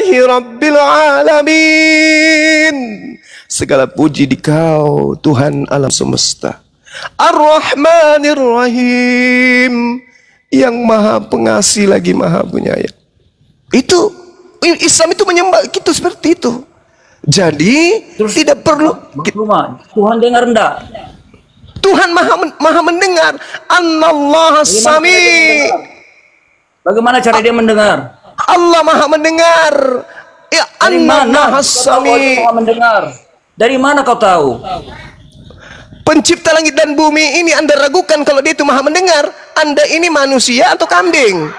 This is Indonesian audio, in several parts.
Alhamdulillahi Rabbil Alamin. Segala puji di Kau, Tuhan alam semesta. Ar-Rahmanir Rahim, yang maha pengasih lagi maha penyayang. Itu Islam itu menyembah itu seperti itu. Jadi terus, tidak perlu Tuhan dengar enggak? Tuhan maha mendengar. Anallah Sami. Bagaimana cara dia mendengar? Allah maha mendengar. Ya, Anallah Sami. Dari mana kau tahu? Pencipta langit dan bumi ini Anda ragukan kalau dia itu maha mendengar? Anda ini manusia atau kambing?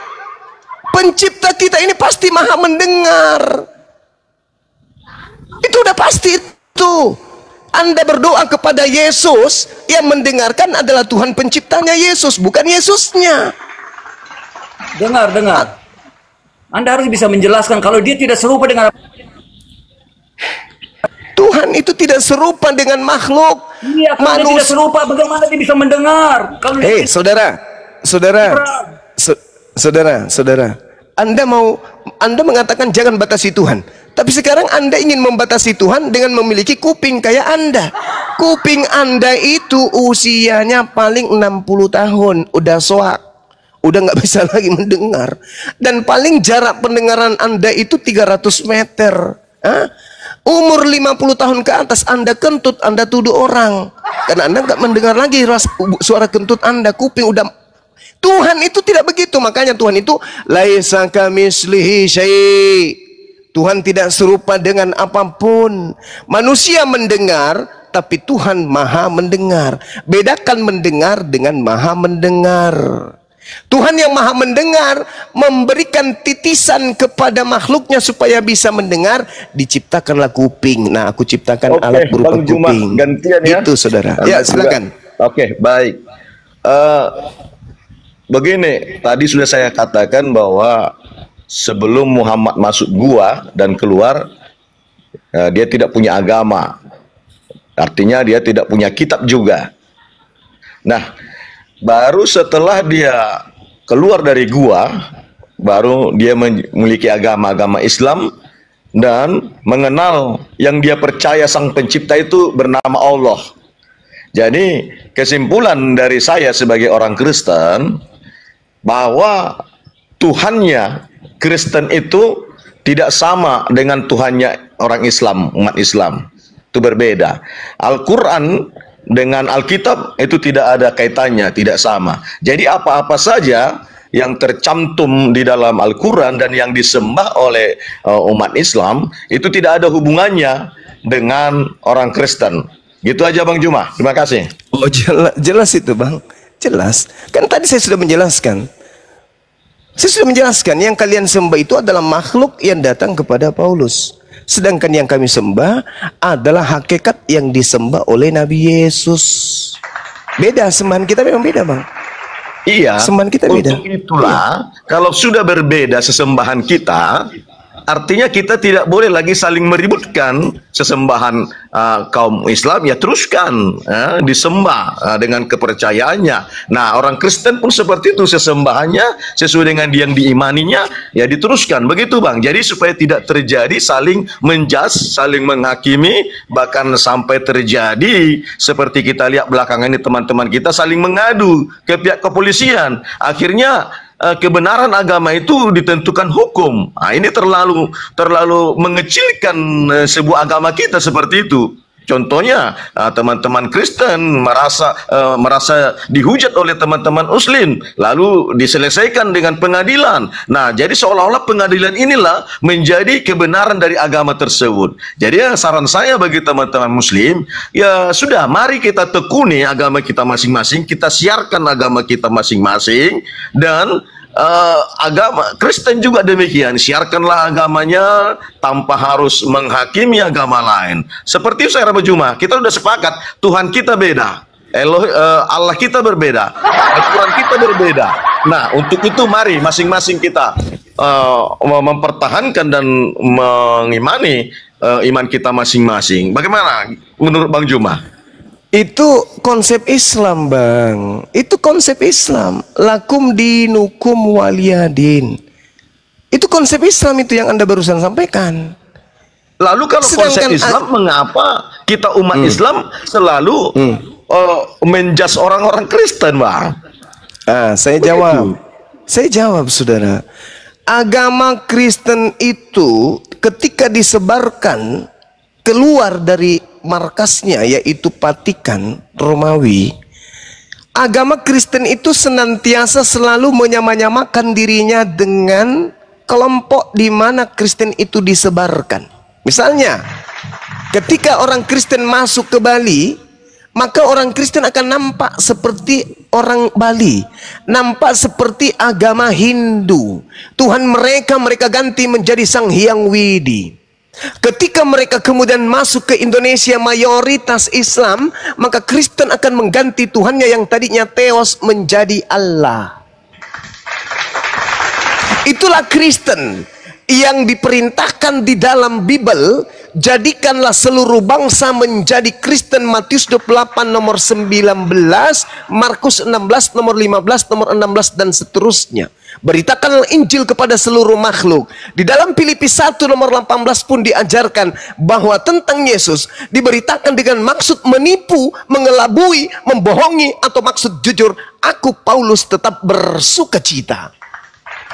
Pencipta kita ini pasti maha mendengar. Itu udah pasti itu. Anda berdoa kepada Yesus, yang mendengarkan adalah Tuhan penciptanya Yesus, bukan Yesusnya. Dengar. Anda harus bisa menjelaskan kalau dia tidak serupa dengan Tuhan itu tidak serupa dengan makhluk. Iya, kalau dia tidak serupa, bagaimana dia bisa mendengar? Kalau saudara, Anda mengatakan jangan batasi Tuhan. Tapi sekarang Anda ingin membatasi Tuhan dengan memiliki kuping kayak Anda. Kuping Anda itu usianya paling 60 tahun, udah soak, udah nggak bisa lagi mendengar. Dan paling jarak pendengaran Anda itu 300 meter. Umur 50 tahun ke atas Anda kentut, Anda tuduh orang karena Anda nggak mendengar lagi suara kentut Anda. Kuping udah. Tuhan itu tidak begitu. Makanya Tuhan itu laisa kamitslihi syai'. Tuhan tidak serupa dengan apapun. Manusia mendengar, tapi Tuhan maha mendengar. Bedakan mendengar dengan maha mendengar. Tuhan yang maha mendengar memberikan titisan kepada makhluknya supaya bisa mendengar. Diciptakanlah kuping. Nah, aku ciptakan alat berupa kuping. Gantian ya. Itu saudara. Ya, silakan. Oke, baik. Begini, tadi sudah saya katakan bahwa sebelum Muhammad masuk gua dan keluar, dia tidak punya agama. Artinya dia tidak punya kitab juga. Nah, baru setelah dia keluar dari gua, baru dia memiliki agama Islam dan mengenal yang dia percaya sang pencipta itu bernama Allah. Jadi kesimpulan dari saya sebagai orang Kristen bahwa Tuhannya Kristen itu tidak sama dengan Tuhannya orang Islam, umat Islam. Itu berbeda. Al-Quran dengan Alkitab itu tidak ada kaitannya, tidak sama. Jadi apa-apa saja yang tercantum di dalam Al-Quran dan yang disembah oleh umat Islam itu tidak ada hubungannya dengan orang Kristen. Gitu aja Bang Juma. Terima kasih. Oh, jelas itu Bang. Jelas. Kan tadi saya sudah menjelaskan. Yang kalian sembah itu adalah makhluk yang datang kepada Paulus. Sedangkan yang kami sembah adalah hakikat yang disembah oleh Nabi Yesus. Beda, sembahan kita memang beda Bang. Iya, sembahan kita beda. Untuk itulah, kalau sudah berbeda sesembahan kita, artinya kita tidak boleh lagi saling meributkan sesembahan kaum Islam. Ya teruskan disembah dengan kepercayaannya. Nah, orang Kristen pun seperti itu, sesembahannya sesuai dengan yang diimaninya, ya diteruskan. Begitu Bang. Jadi supaya tidak terjadi saling menjudge, saling menghakimi, bahkan sampai terjadi seperti kita lihat belakangan ini teman-teman kita saling mengadu ke pihak kepolisian. Akhirnya kebenaran agama itu ditentukan hukum. Nah, ini terlalu mengecilkan sebuah agama kita seperti itu. Contohnya teman-teman Kristen merasa dihujat oleh teman-teman Muslim, lalu diselesaikan dengan pengadilan. Nah, jadi seolah-olah pengadilan inilah menjadi kebenaran dari agama tersebut. Jadi saran saya bagi teman-teman Muslim, ya sudah, mari kita tekuni agama kita masing-masing, kita siarkan agama kita masing-masing, dan agama Kristen juga demikian, siarkanlah agamanya tanpa harus menghakimi agama lain. Seperti saya Juma, kita sudah sepakat Tuhan kita beda, Allah kita berbeda, Al-Quran kita berbeda. Nah, untuk itu mari masing-masing kita mempertahankan dan mengimani iman kita masing-masing. Bagaimana menurut Bang Juma? Itu konsep Islam Bang. Itu konsep Islam. Lakum dinukum waliyadin. Itu konsep Islam itu yang Anda barusan sampaikan. Lalu kalau konsep Sedangkan Islam, mengapa kita umat Islam selalu menjudge orang-orang Kristen, Bang? Saya jawab. Saya jawab, saudara. Agama Kristen itu ketika disebarkan keluar dari markasnya, yaitu Vatikan Romawi, agama Kristen itu senantiasa selalu menyamanyamakan dirinya dengan kelompok di mana Kristen itu disebarkan. Misalnya, ketika orang Kristen masuk ke Bali, maka orang Kristen akan nampak seperti orang Bali, nampak seperti agama Hindu. Tuhan mereka ganti menjadi Sang Hyang Widi. Ketika mereka kemudian masuk ke Indonesia mayoritas Islam, maka Kristen akan mengganti Tuhannya yang tadinya Theos menjadi Allah. Itulah Kristen yang diperintahkan di dalam Bible. Jadikanlah seluruh bangsa menjadi Kristen, Matius 28 nomor 19, Markus 16 nomor 15, nomor 16 dan seterusnya. Beritakanlah Injil kepada seluruh makhluk. Di dalam Filipi 1 nomor 18 pun diajarkan bahwa tentang Yesus diberitakan dengan maksud menipu, mengelabui, membohongi, atau maksud jujur. Aku Paulus tetap bersukacita.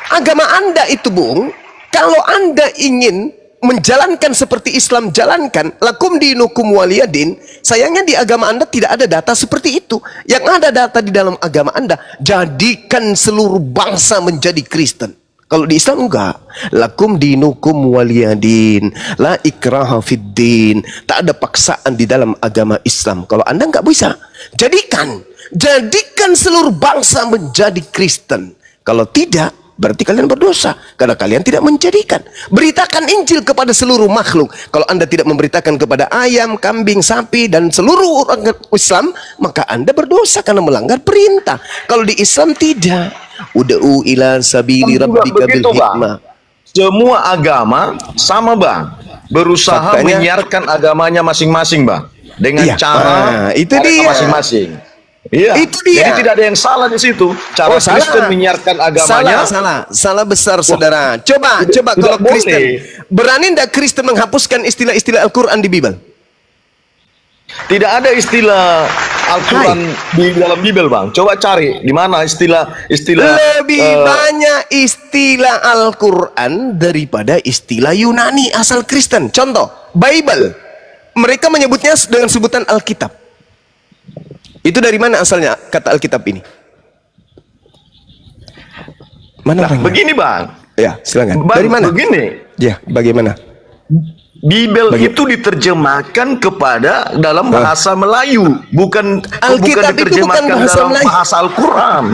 Agama Anda itu, Bung, kalau Anda ingin menjalankan seperti Islam jalankan, lakum dinukum waliyadin, sayangnya di agama Anda tidak ada data seperti itu. Yang ada data di dalam agama Anda, jadikan seluruh bangsa menjadi Kristen. Kalau di Islam enggak. Lakum dinukum waliyadin, la ikraha fiddin. Tak ada paksaan di dalam agama Islam. Kalau Anda enggak bisa, jadikan seluruh bangsa menjadi Kristen. Kalau tidak, berarti kalian berdosa karena kalian tidak menjadikan. Beritakan Injil kepada seluruh makhluk. Kalau Anda tidak memberitakan kepada ayam, kambing, sapi dan seluruh orang Islam, maka Anda berdosa karena melanggar perintah. Kalau di Islam tidak. Ud'u ila sabili rabbika bil hikmah. Semua agama sama, Bang. Berusaha menyiarkan agamanya masing-masing, Bang. Dengan cara itu dia masing-masing. Iya, itu dia. Jadi tidak ada yang salah di situ. Cara Kristen menyiarkan agamanya salah besar, saudara. Coba kalau Kristen, berani tidak Kristen menghapuskan istilah-istilah Al-Quran di Bible? Tidak ada istilah Al-Quran di dalam Bible, Bang. Coba cari di mana istilah lebih banyak istilah Al-Quran daripada istilah Yunani asal Kristen. Contoh, Bible. Mereka menyebutnya dengan sebutan Alkitab. Itu dari mana asalnya kata Alkitab ini? Mana Bang? Begini, Bang. Ya, silakan. Bang, dari mana? Begini. Ya, bagaimana? Bible itu diterjemahkan kepada dalam bahasa Melayu, bukan diterjemahkan dalam bahasa Al-Quran.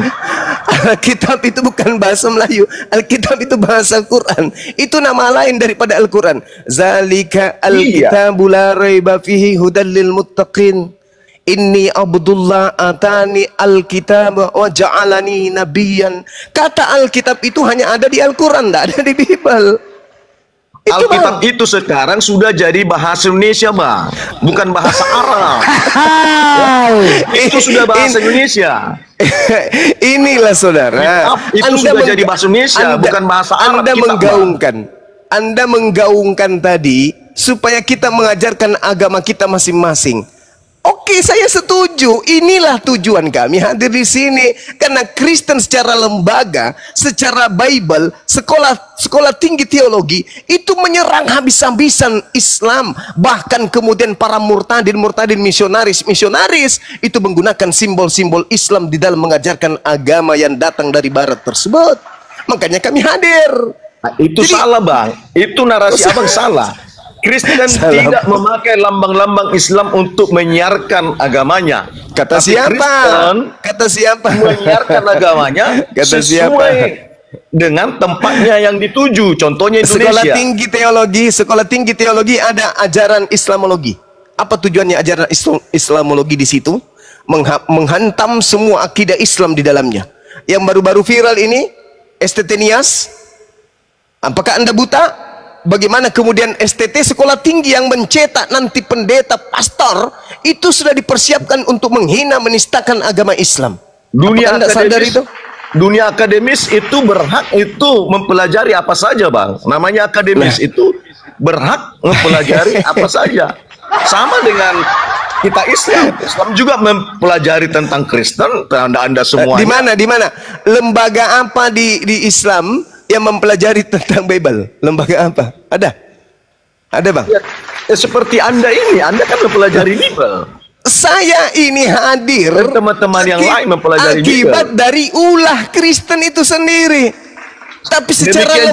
Alkitab itu bukan bahasa Melayu. Alkitab itu bahasa Al-Quran. Itu nama lain daripada Al-Quran. Zalika al-kitabu la raiba fihi hudal lil muttaqin. Inni Abdullah atani alkitab wa ja'alani nabiyan. Kata Alkitab itu hanya ada di Al-Quran, tidak ada di Bible. Alkitab itu sekarang sudah jadi bahasa Indonesia, Bang, bukan bahasa Arab. Itu sudah bahasa Indonesia. Inilah, saudara, itu sudah jadi bahasa Indonesia, bukan bahasa Arab. Anda menggaungkan tadi supaya kita mengajarkan agama kita masing-masing. Oke, saya setuju. Inilah tujuan kami hadir di sini, karena Kristen secara lembaga, secara Bible, sekolah tinggi teologi itu menyerang habis-habisan Islam. Bahkan kemudian para murtadin misionaris itu menggunakan simbol-simbol Islam di dalam mengajarkan agama yang datang dari Barat tersebut. Makanya kami hadir. Itu salah, Bang. Itu narasi Abang salah. Kristen tidak memakai lambang-lambang Islam untuk menyiarkan agamanya. Kata siapa? Kata siapa? Menyiarkan agamanya sesuai dengan tempatnya yang dituju. Contohnya Indonesia. Sekolah tinggi teologi ada ajaran Islamologi. Apa tujuannya ajaran Islamologi di situ? Menghantam semua akidah Islam di dalamnya. Yang baru-baru viral ini, STT Nias. Apakah Anda buta? Bagaimana kemudian STT sekolah tinggi yang mencetak nanti pendeta, pastor, itu sudah dipersiapkan untuk menghina, menistakan agama Islam. Dunia Anda sadar itu? dunia akademis itu berhak itu mempelajari apa saja, Bang. Namanya akademis itu berhak mempelajari apa saja. Sama dengan kita Islam. Islam juga mempelajari tentang Kristen, Anda semuanya. Di mana? Lembaga apa di Islam yang mempelajari tentang Bible? Lembaga apa? Ada, Bang? Ya, seperti Anda ini, Anda kan mempelajari Bible. Saya ini hadir Dan teman-teman yang lain mempelajari akibat Bible. dari ulah Kristen itu sendiri. Tapi secara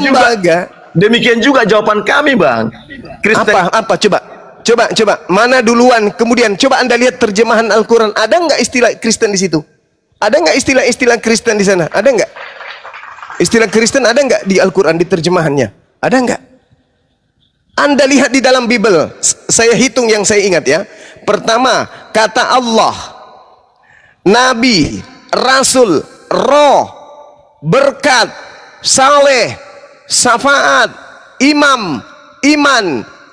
Demikian juga jawaban kami, Bang. Kristen apa? Coba. Mana duluan? Kemudian coba Anda lihat terjemahan Al-Quran. Ada nggak istilah Kristen di situ? Ada nggak istilah Kristen di sana? Ada nggak? Istilah Kristen ada nggak di Al-Quran, di terjemahannya? Ada nggak? Anda lihat di dalam Bible. Saya hitung yang saya ingat ya. Pertama, kata Allah, Nabi, Rasul, Roh, berkat, saleh, syafaat, imam, iman,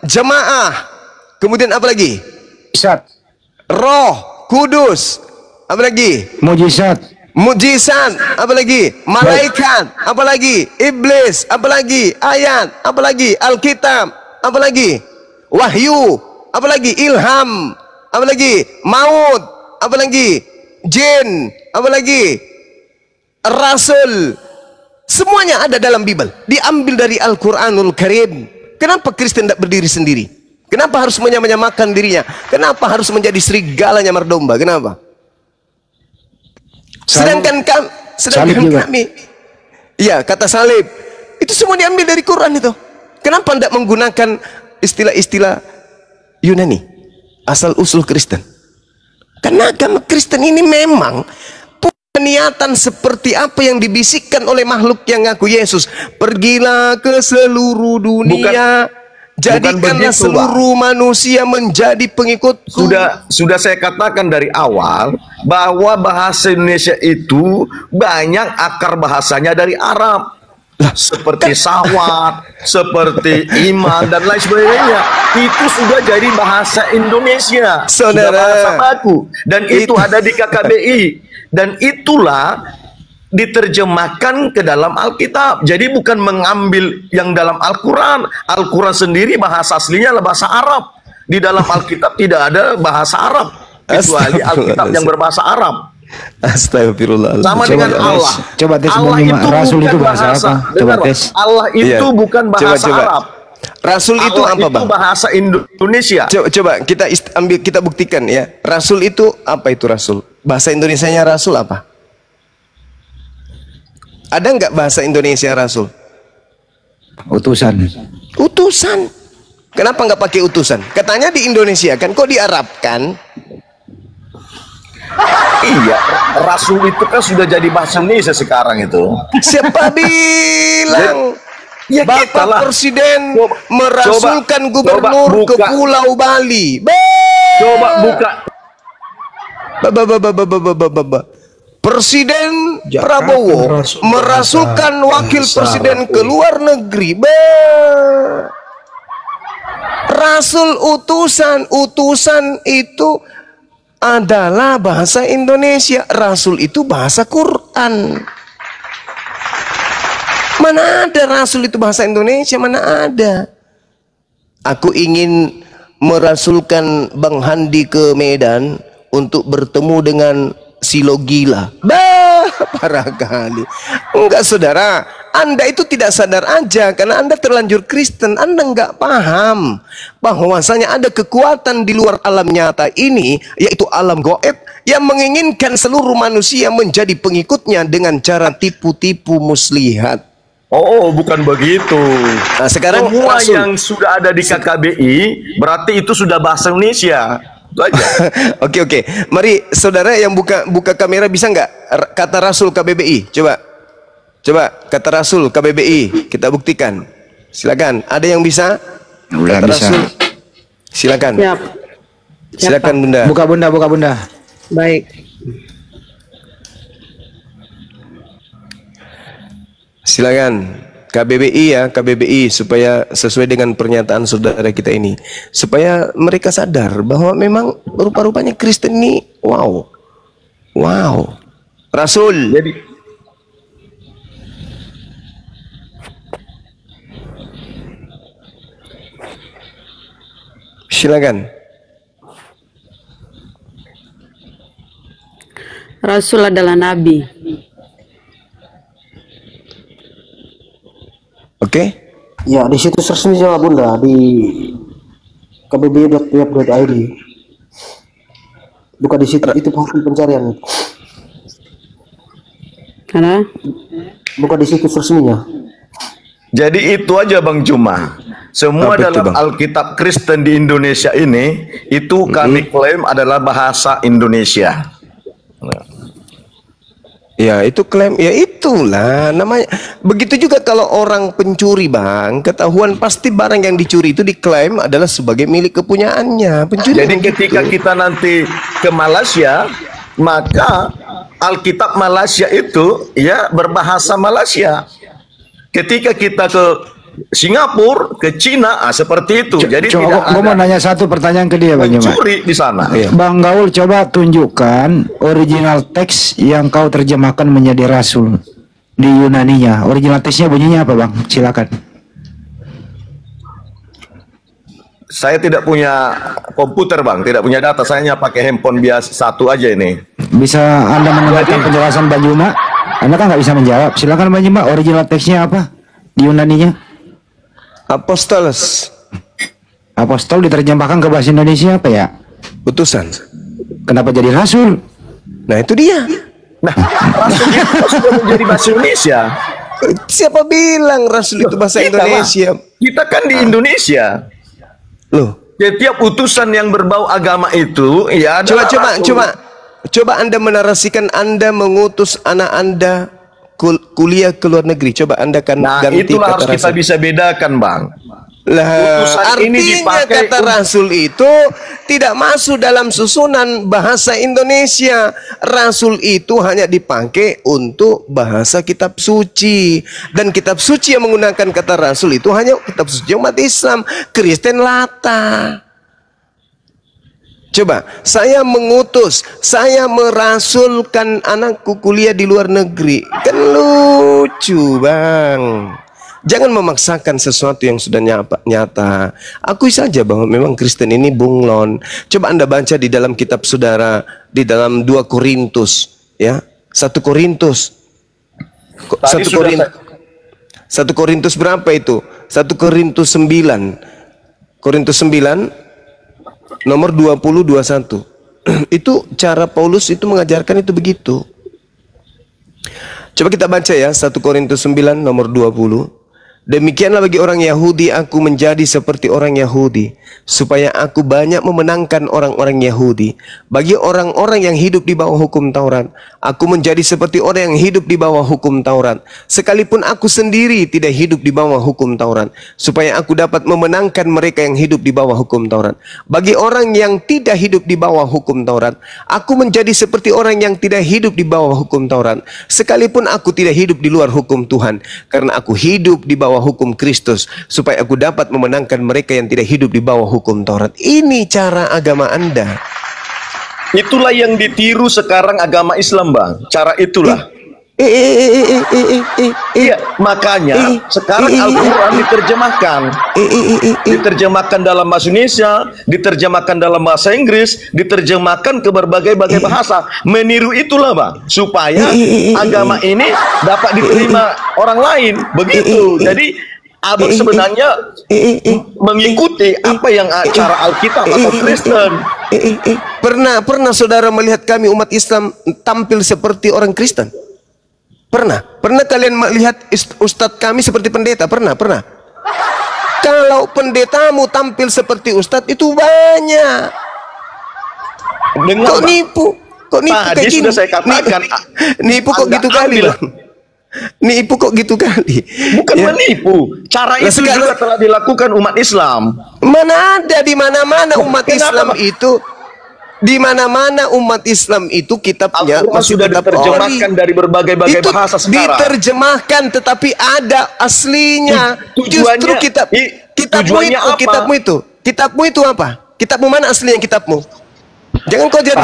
jemaah. Kemudian apa lagi? Mujizat. Roh, kudus. Apa lagi? Mujizat. Apa lagi? Malaikat. Apa lagi? Iblis. Apa lagi? Ayat. Apa lagi? Alkitab. Apa lagi? Wahyu. Apa lagi? Ilham. Apa lagi? Maut. Apa lagi? Jin. Apa lagi? Rasul. Semuanya ada dalam Bible. Diambil dari Al-Quranul Karim. Kenapa Kristen tidak berdiri sendiri? Kenapa harus menyamakan dirinya? Kenapa harus menjadi serigala nyamar domba? Kenapa? Sedangkan kami, ya kata salib, itu semua diambil dari Quran itu. Kenapa tidak menggunakan istilah-istilah Yunani, asal usul Kristen? Karena agama Kristen ini memang punya niatan seperti apa yang dibisikkan oleh makhluk yang ngaku Yesus. Pergilah ke seluruh dunia. Jadikanlah seluruh manusia menjadi pengikutku. Sudah saya katakan dari awal bahwa bahasa Indonesia itu banyak akar bahasanya dari Arab. Seperti sawat, seperti iman dan lain sebagainya. Itu sudah jadi bahasa Indonesia. Saudara, sudah bahasa baku. Dan itu ada di KKBI. Dan itulah diterjemahkan ke dalam Alkitab. Jadi bukan mengambil yang dalam Al-Quran. Al-Quran sendiri bahasa aslinya adalah bahasa Arab. Di dalam Alkitab tidak ada bahasa Arab kecuali Alkitab yang berbahasa Arab. Astagfirullah. Sama dengan Allah. Coba tes Allah itu Rasul bukan itu bahasa apa? Coba tes. Allah itu bukan bahasa Arab. Rasul itu Allah apa, Bang? Itu bahasa Indonesia. Coba kita buktikan ya. Rasul itu apa itu Rasul? Bahasa Indonesianya Rasul apa? Ada nggak bahasa Indonesia Rasul? Utusan. Utusan. Kenapa nggak pakai utusan? Katanya di Indonesia kan, kok diarabkan? Iya, Rasul itu kan sudah jadi bahasa Indonesia sekarang itu. Siapa bilang? Ya, Bapak Presiden merasulkan gubernur ke Pulau Bali. Coba buka. Presiden Prabowo merasulkan wakil presiden ke luar negeri. Rasul utusan itu adalah bahasa Indonesia. Rasul itu bahasa Quran. Mana ada Rasul itu bahasa Indonesia? Mana ada? Aku ingin merasulkan Bang Handi ke Medan untuk bertemu dengan Silo gila. Parah kali. Enggak, saudara, Anda itu tidak sadar aja karena Anda terlanjur Kristen. Anda enggak paham bahwasanya ada kekuatan di luar alam nyata ini, yaitu alam goib, yang menginginkan seluruh manusia menjadi pengikutnya dengan cara tipu-tipu muslihat. Oh, bukan begitu. Nah, sekarang semua Rasul yang sudah ada di KKBI berarti itu sudah bahasa Indonesia. Itu aja. Oke. Mari saudara yang buka kamera bisa nggak kata Rasul KBBI? Coba kata Rasul KBBI kita buktikan. Silakan. Ada yang bisa? Kata Bisa. Rasul. Silakan. Silakan Bunda. Buka Bunda. Baik. Silakan. KBBI ya, KBBI, supaya sesuai dengan pernyataan saudara kita ini, supaya mereka sadar bahwa memang rupa-rupanya Kristen ini wow. Rasul. Silakan. Rasul adalah nabi. Oke. Ya, di situs resmi sama Bunda di kbb.web.id. Bukan di situ, itu hasil pencarian. Karena Bukan di situs resminya. Jadi itu aja Bang Cuma. Semua Apa itu, dalam Bang? Alkitab Kristen di Indonesia ini itu kami klaim adalah bahasa Indonesia. Ya itu klaim, ya itulah namanya. Begitu juga kalau orang pencuri bang, ketahuan pasti barang yang dicuri itu diklaim adalah sebagai milik kepunyaannya. Pencuri. Jadi begitu. ketika kita nanti ke Malaysia, maka Alkitab Malaysia itu ya berbahasa Malaysia. Ketika kita ke Singapura, ke Cina, seperti itu. Jadi tidak Coba, gue mau ada nanya satu pertanyaan ke dia, Bang Juma. pencuri di sana. Iya. Bang Gaul, coba tunjukkan original teks yang kau terjemahkan menjadi rasul di Yunaninya. Original teksnya bunyinya apa, Bang? Silakan. Saya tidak punya komputer Bang, tidak punya data. Saya hanya pakai handphone biasa satu aja ini. Bisa Anda mendengarkan penjelasan Bang Juma? Anda kan nggak bisa menjawab. Silakan Bang Juma, original teksnya apa di Yunaninya? Apostolos, Apostol diterjemahkan ke bahasa Indonesia apa ya? utusan. Kenapa jadi rasul? Nah itu dia. Nah, rasul itu sudah menjadi bahasa Indonesia. Siapa bilang rasul itu bahasa Kita, Indonesia? Bang. Kita kan di Indonesia. Loh, Setiap utusan yang berbau agama itu, ya adalah rasul. coba Anda menarasikan Anda mengutus anak Anda kuliah ke luar negeri. Coba Anda kan Nah, ganti itulah kata harus kita rasul. bisa bedakan, Bang. Lah, Utusan ini artinya dipakai kata rasul itu tidak masuk dalam susunan bahasa Indonesia. Rasul itu hanya dipakai untuk bahasa kitab suci. Dan kitab suci yang menggunakan kata rasul itu hanya kitab suci umat Islam. Kristen Lata. Coba, saya mengutus, saya merasulkan anakku kuliah di luar negeri. Kan lucu, Bang. Jangan memaksakan sesuatu yang sudah nyata. Akui saja bahwa memang Kristen ini bunglon. Coba Anda baca di dalam kitab saudara, di dalam 2 Korintus, ya. 1 Korintus. 1 Korintus berapa itu? 1 Korintus 9. Korintus 9 nomor 20-21. Itu cara Paulus itu mengajarkan itu begitu. Coba kita baca ya 1 Korintus 9 nomor 20. Demikianlah bagi orang Yahudi aku menjadi seperti orang Yahudi, supaya aku banyak memenangkan orang-orang Yahudi. Bagi orang-orang yang hidup di bawah hukum Taurat, aku menjadi seperti orang yang hidup di bawah hukum Taurat. Sekalipun aku sendiri tidak hidup di bawah hukum Taurat, supaya aku dapat memenangkan mereka yang hidup di bawah hukum Taurat. Bagi orang yang tidak hidup di bawah hukum Taurat, aku menjadi seperti orang yang tidak hidup di bawah hukum Taurat. Sekalipun aku tidak hidup di luar hukum Tuhan, karena aku hidup di bawah hukum Kristus, supaya aku dapat memenangkan mereka yang tidak hidup di bawah hukum Taurat. Ini cara agama Anda. Itulah yang ditiru sekarang agama Islam, Bang. Cara itulah. Iya, makanya sekarang Al-Quran diterjemahkan. Diterjemahkan dalam bahasa Indonesia, diterjemahkan dalam bahasa Inggris, diterjemahkan ke berbagai-bagai bahasa. Meniru itulah, Bang, supaya agama ini dapat diterima orang lain. Begitu. Jadi Abang sebenarnya mengikuti apa yang cara Alkitab atau Kristen. Pernah saudara melihat kami umat Islam tampil seperti orang Kristen? Pernah kalian melihat ustadz kami seperti pendeta? Pernah. Kalau pendetamu tampil seperti ustadz itu banyak. Dengar, Kok nipu tadi kayak gini? sudah saya katakan, Nipu kok Anda gitu kali, ambil. Bang. Nipu kok gitu kali. Bukan Ya. menipu. Cara Lah, itu sekarang- juga telah dilakukan umat Islam. Mana ada di mana-mana umat Kenapa, Islam Pak? itu, di mana-mana umat Islam itu kitabnya Al-Quran masih sudah tetap diterjemahkan ori. dari berbagai-bagai Itu bahasa sekarang. diterjemahkan tetapi ada aslinya. Tujuannya- Justru tujuannya apa? Kitabmu itu apa? Kitabmu mana aslinya kitabmu? Jangan kau jadi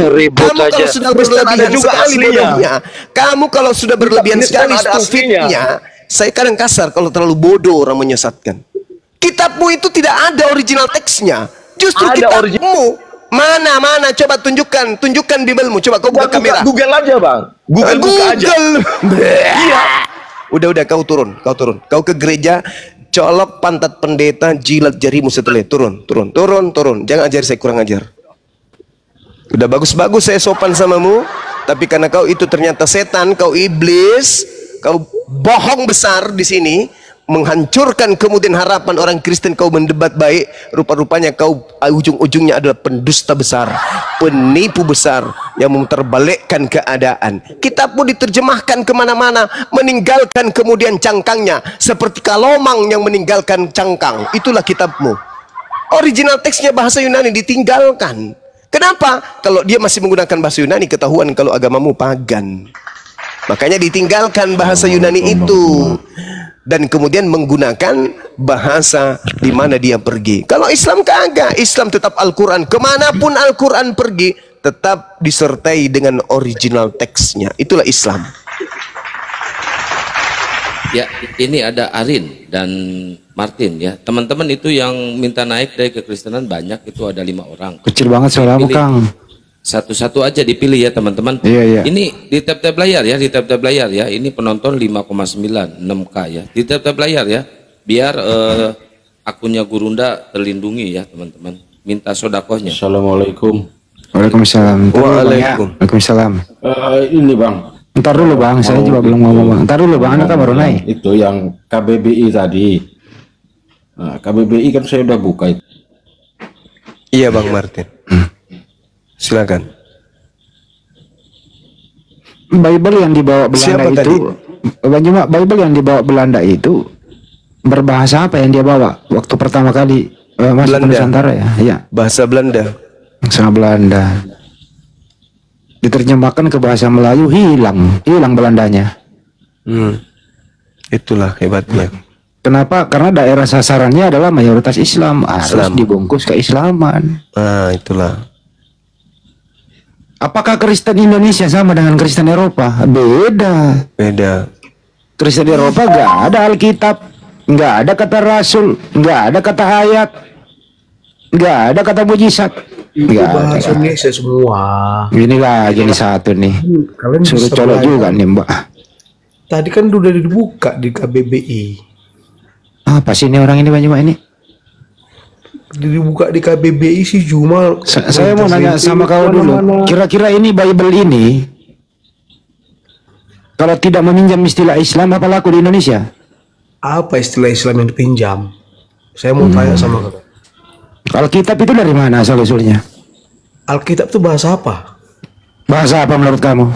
ribut kamu kalau aja. sudah Kristen berlebihan ada juga sekali aslinya. bodohnya. Kamu kalau sudah berlebihan Kristen sekali ada aslinya. stupidnya. Saya kadang kasar kalau terlalu bodoh orang menyesatkan. Kitab kitabmu itu tidak ada original teksnya. Justru Ada kitabmu. Mana, coba tunjukkan Biblemu. Coba kau buka kamera. Google aja, Bang. Google buka aja. Iya. Udah, kau turun. Kau ke gereja, colok pantat pendeta, jilat jarimu setelah turun. Jangan ajar saya kurang ajar. Udah bagus-bagus saya sopan samamu, tapi karena kau itu ternyata setan, kau iblis, kau bohong besar di sini, menghancurkan kemudian harapan orang Kristen. Kau mendebat baik, rupa-rupanya kau ujung-ujungnya adalah pendusta besar, penipu besar yang memutarbalikkan keadaan. Kitabmu diterjemahkan kemana-mana, meninggalkan kemudian cangkangnya, seperti kalomang yang meninggalkan cangkang. Itulah kitabmu. Original teksnya bahasa Yunani ditinggalkan. Kenapa? Kalau dia masih menggunakan bahasa Yunani, ketahuan kalau agamamu pagan. Makanya ditinggalkan bahasa Yunani itu, dan kemudian menggunakan bahasa di mana dia pergi. Kalau Islam kagak, Islam tetap Al-Quran. Kemanapun Al-Quran pergi, tetap disertai dengan original teksnya. Itulah Islam. Ya, ini ada Arin dan Martin ya. Teman-teman itu yang minta naik dari kekristenan banyak, itu ada 5 orang. Kecil banget suaramu, Kang. Satu-satu aja dipilih ya teman-teman. Iya. Ini di tab-tab layar ya, di tab-tab layar ya. Ini penonton 5,9, 6K ya. Di tab-tab layar ya. Biar akunnya Gurunda terlindungi ya teman-teman. Minta sodakohnya. Assalamualaikum. Waalaikumsalam. Waalaikumsalam. Ini Bang. Ntar dulu Bang, saya juga belum ngomong Bang. Ntar dulu Bang, Anda kan baru naik. Itu yang KBBI tadi. Nah, KBBI kan saya udah buka itu. Iya Bang Martin. Silakan. Bible yang dibawa Belanda Siapa itu, Bible yang dibawa Belanda itu berbahasa apa yang dia bawa waktu pertama kali masuk ke Nusantara ya? Iya. Bahasa Belanda. Bahasa Belanda. Diterjemahkan ke bahasa Melayu, hilang Belandanya. Itulah hebatnya. Kenapa? Karena daerah sasarannya adalah mayoritas Islam, harus dibungkus keislaman. Nah, itulah. Apakah Kristen Indonesia sama dengan Kristen Eropa? Beda. Kristen Eropa nggak ada Alkitab, nggak ada kata Rasul, nggak ada kata ayat, nggak ada kata mujizat. Itu bahasa Indonesia semua. Ini lagi nih satu nih. Kalian suruh colok juga nih Mbak. Tadi kan udah dibuka di KBBI. Apa sih ini orang ini Mbak ini? Dibuka di KBBI sih cuma. Saya mau nanya sama kau dulu. Kira-kira ini Bible ini kalau tidak meminjam istilah Islam apa laku di Indonesia? Apa istilah Islam yang dipinjam? Saya mau tanya sama kau. Alkitab itu dari mana asal-usulnya? Alkitab itu bahasa apa? Bahasa apa menurut kamu?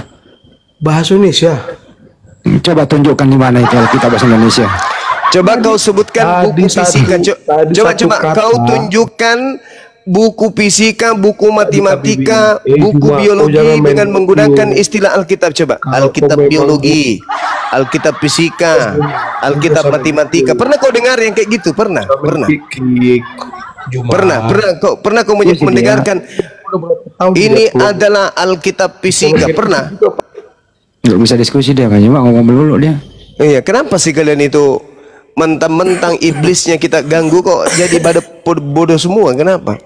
Bahasa Indonesia. Coba tunjukkan di mana itu Alkitab bahasa Indonesia. Coba kau sebutkan buku fisika. Coba kau tunjukkan buku fisika, buku matematika, buku biologi dengan menggunakan istilah Alkitab. Coba Alkitab biologi, Alkitab fisika, Alkitab matematika. Pernah kau dengar yang kayak gitu? Pernah. Pernah kau mendengarkan ini adalah Alkitab fisika? Pernah? Nggak bisa diskusi dia, kan cuma ngomong dulu dia. Iya, kenapa sih kalian itu mentang-mentang iblisnya kita ganggu kok jadi pada bodoh semua? Kenapa?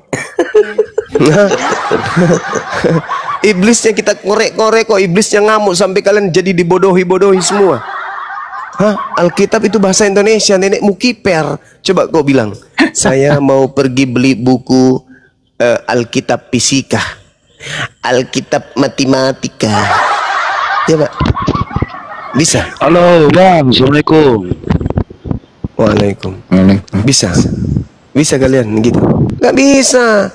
Iblisnya kita korek-korek kok iblisnya ngamuk sampai kalian jadi dibodohi-bodohi semua. Alkitab itu bahasa Indonesia, nenekmu kiper. Coba kau bilang, saya mau pergi beli buku Alkitab fisika, Alkitab matematika. Coba. Bisa. Halo Bang, Assalamualaikum. Waalaikumsalam. Bisa kalian gitu? Nggak bisa.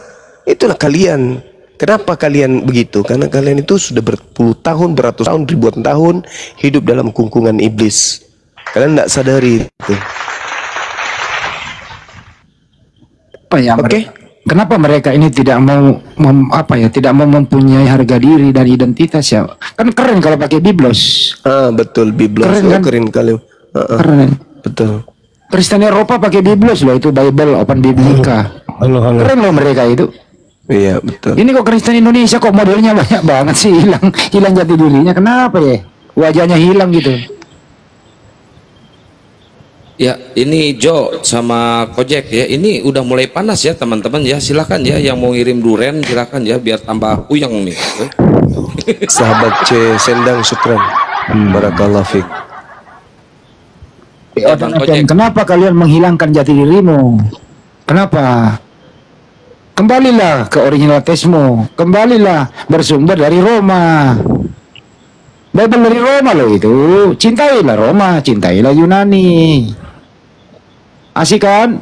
Itulah kalian. Kenapa kalian begitu? Karena kalian itu sudah berpuluh tahun, beratus tahun, ribuan tahun hidup dalam kungkungan iblis. Kalian tidak sadari itu. Oke. Kenapa mereka ini tidak mau tidak mau mempunyai harga diri dan identitas ya? Kan keren kalau pakai biblos. Betul, biblos. Keren kan? Keren kali. Keren. Betul. Kristen Eropa pakai biblos loh, itu Bible Open Biblica. Keren loh mereka itu. Iya, betul. Ini kok Kristen Indonesia kok modelnya banyak banget sih, hilang jati dirinya. Kenapa ya? Wajahnya hilang gitu. Ya, ini Jo sama Kojek ya. Ini udah mulai panas ya teman-teman ya. Silakan ya yang mau ngirim duren silakan ya biar tambah puyeng nih. Sahabat C Sendang Syukran. Barakallahu fiik. Ya, Bang Kojek. Kenapa kalian menghilangkan jati dirimu? Kenapa? Kembalilah ke originalitasmu. Kembalilah bersumber dari Roma. Bible dari Roma loh itu. Cintailah Roma, cintailah Yunani. Asik kan?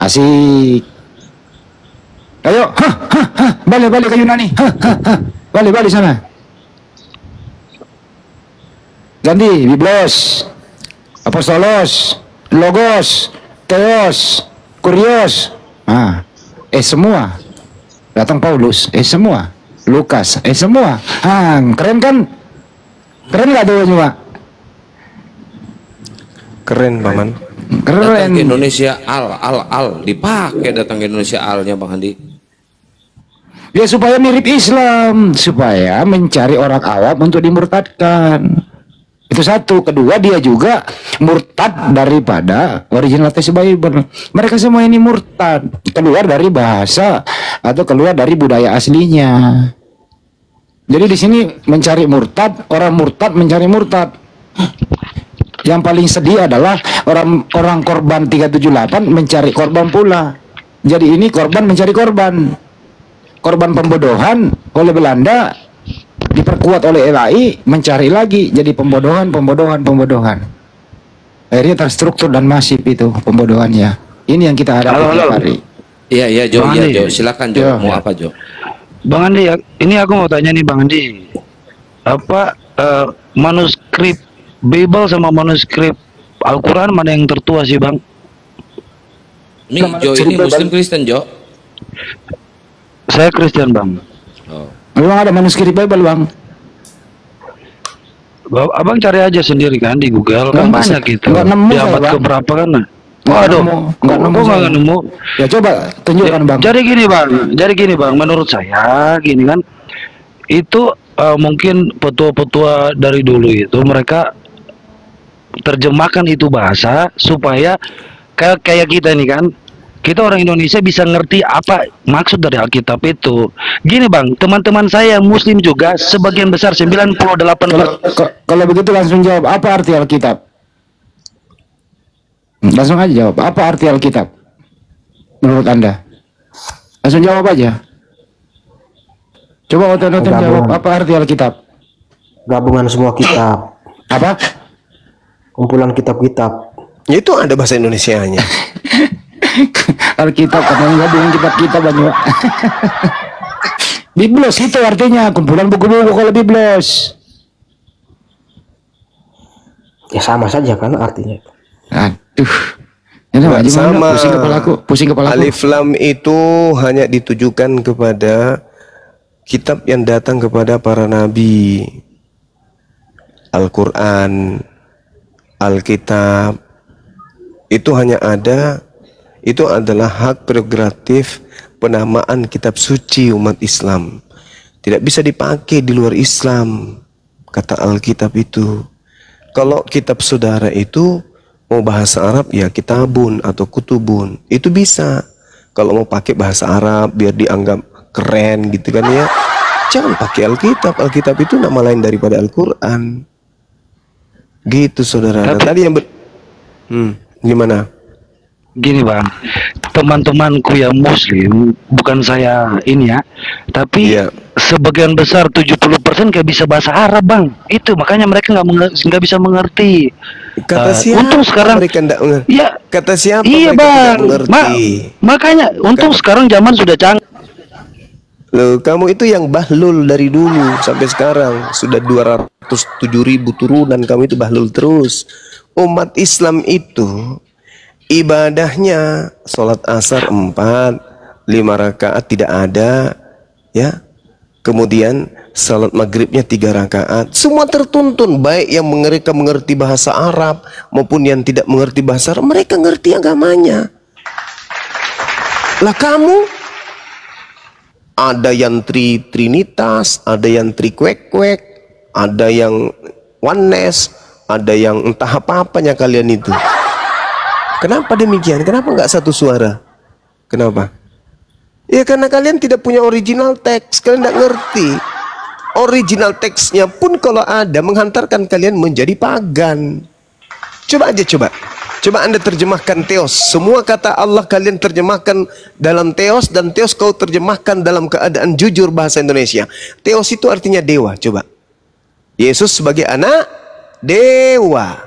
Asik. Ayo, balik ke Yunani. Balik sana. Ganti Biblos, Apostolos, Logos, Theos, Kurios. Semua. Datang Paulus, semua. Lukas, semua. Keren kan? Keren gak tuh semua? Keren, Paman. Datang Keren. ke Indonesia al dipakai datang ke Indonesia alnya Bang Handi. Ya supaya mirip Islam, supaya mencari orang awam untuk dimurtadkan. Itu satu. Kedua, dia juga murtad daripada originalitas Bible. Mereka semua ini murtad, keluar dari bahasa atau keluar dari budaya aslinya. Jadi di sini mencari murtad, orang murtad mencari murtad. Yang paling sedih adalah orang korban 378 mencari korban pula. Jadi ini korban mencari korban. Korban pembodohan oleh Belanda diperkuat oleh LAI, mencari lagi jadi pembodohan. Akhirnya terstruktur dan masif itu pembodohannya. Ini yang kita hadapi tiap hari. Iya Jo, silakan Jo. Mau apa Jo? Bang Andi, ini aku mau tanya nih Bang Andi. Apa manuskrip Bible sama manuskrip Al-Quran mana yang tertua sih Bang? Ini Jo ini Muslim Kristen Jo. Saya Kristen Bang. Memang ada manuskrip Bible Bang? Abang cari aja sendiri kan di Google, kan banyak gitu. Di abad keberapa kan? Waduh, nggak nemu. Ya coba tunjukkan Bang. Jadi gini bang, menurut saya gini kan, itu mungkin petua-petua dari dulu itu mereka terjemahkan itu bahasa supaya kayak kita nih kan, kita orang Indonesia bisa ngerti apa maksud dari Alkitab itu. Gini bang, teman-teman saya yang Muslim juga sebagian besar 98%. Kalau begitu langsung jawab, apa arti Alkitab? Langsung aja jawab, apa arti Alkitab menurut Anda? Langsung jawab aja. Coba otot jawab, apa arti Alkitab? Gabungan semua kitab. Apa? Kumpulan kitab-kitab. Itu ada bahasa Indonesianya. Alkitab katanya gabungan kitab-kitab banyak. Biblos itu artinya kumpulan buku-buku kalau Biblos. Ya sama saja kan artinya. Aduh. Ini sama. Pusing kepalaku. Alif Lam itu hanya ditujukan kepada kitab yang datang kepada para nabi. Al-Quran, Alkitab itu hanya ada, itu adalah hak prerogatif penamaan kitab suci umat Islam. Tidak bisa dipakai di luar Islam, kata Alkitab itu. Kalau kitab saudara itu mau bahasa Arab ya kitabun atau kutubun, itu bisa. Kalau mau pakai bahasa Arab biar dianggap keren gitu kan ya, jangan pakai Alkitab. Alkitab itu nama lain daripada Al-Quran. Gitu saudara. Tadi yang gimana? Gini bang, teman-temanku yang Muslim, bukan saya ini ya, tapi sebagian besar 70% gak bisa bahasa Arab bang. Itu makanya mereka nggak bisa mengerti. Kata siapa? Untung sekarang mereka tidak mengerti. Ya, kata siapa? Iya bang. Makanya untung sekarang zaman sudah canggih. Loh, kamu itu yang bahlul dari dulu sampai sekarang sudah 207.000 turunan, kamu itu bahlul terus. Umat Islam itu ibadahnya sholat asar 4, 5 rakaat tidak ada, ya. Kemudian sholat maghribnya 3 rakaat. Semua tertuntun, baik yang mereka mengerti bahasa Arab maupun yang tidak mengerti bahasa Arab, mereka ngerti agamanya. Lah kamu ada yang trinitas, ada yang trikwek-kwek, ada yang oneness, ada yang entah apa-apanya kalian itu. Kenapa demikian? Kenapa nggak satu suara? Kenapa? Ya karena kalian tidak punya original teks, kalian tidak ngerti. Original teksnya pun kalau ada menghantarkan kalian menjadi pagan. Coba aja coba. Coba Anda terjemahkan Theos. Semua kata Allah kalian terjemahkan dalam Theos, dan Theos kau terjemahkan dalam keadaan jujur bahasa Indonesia. Theos itu artinya dewa. Coba. Yesus sebagai anak dewa.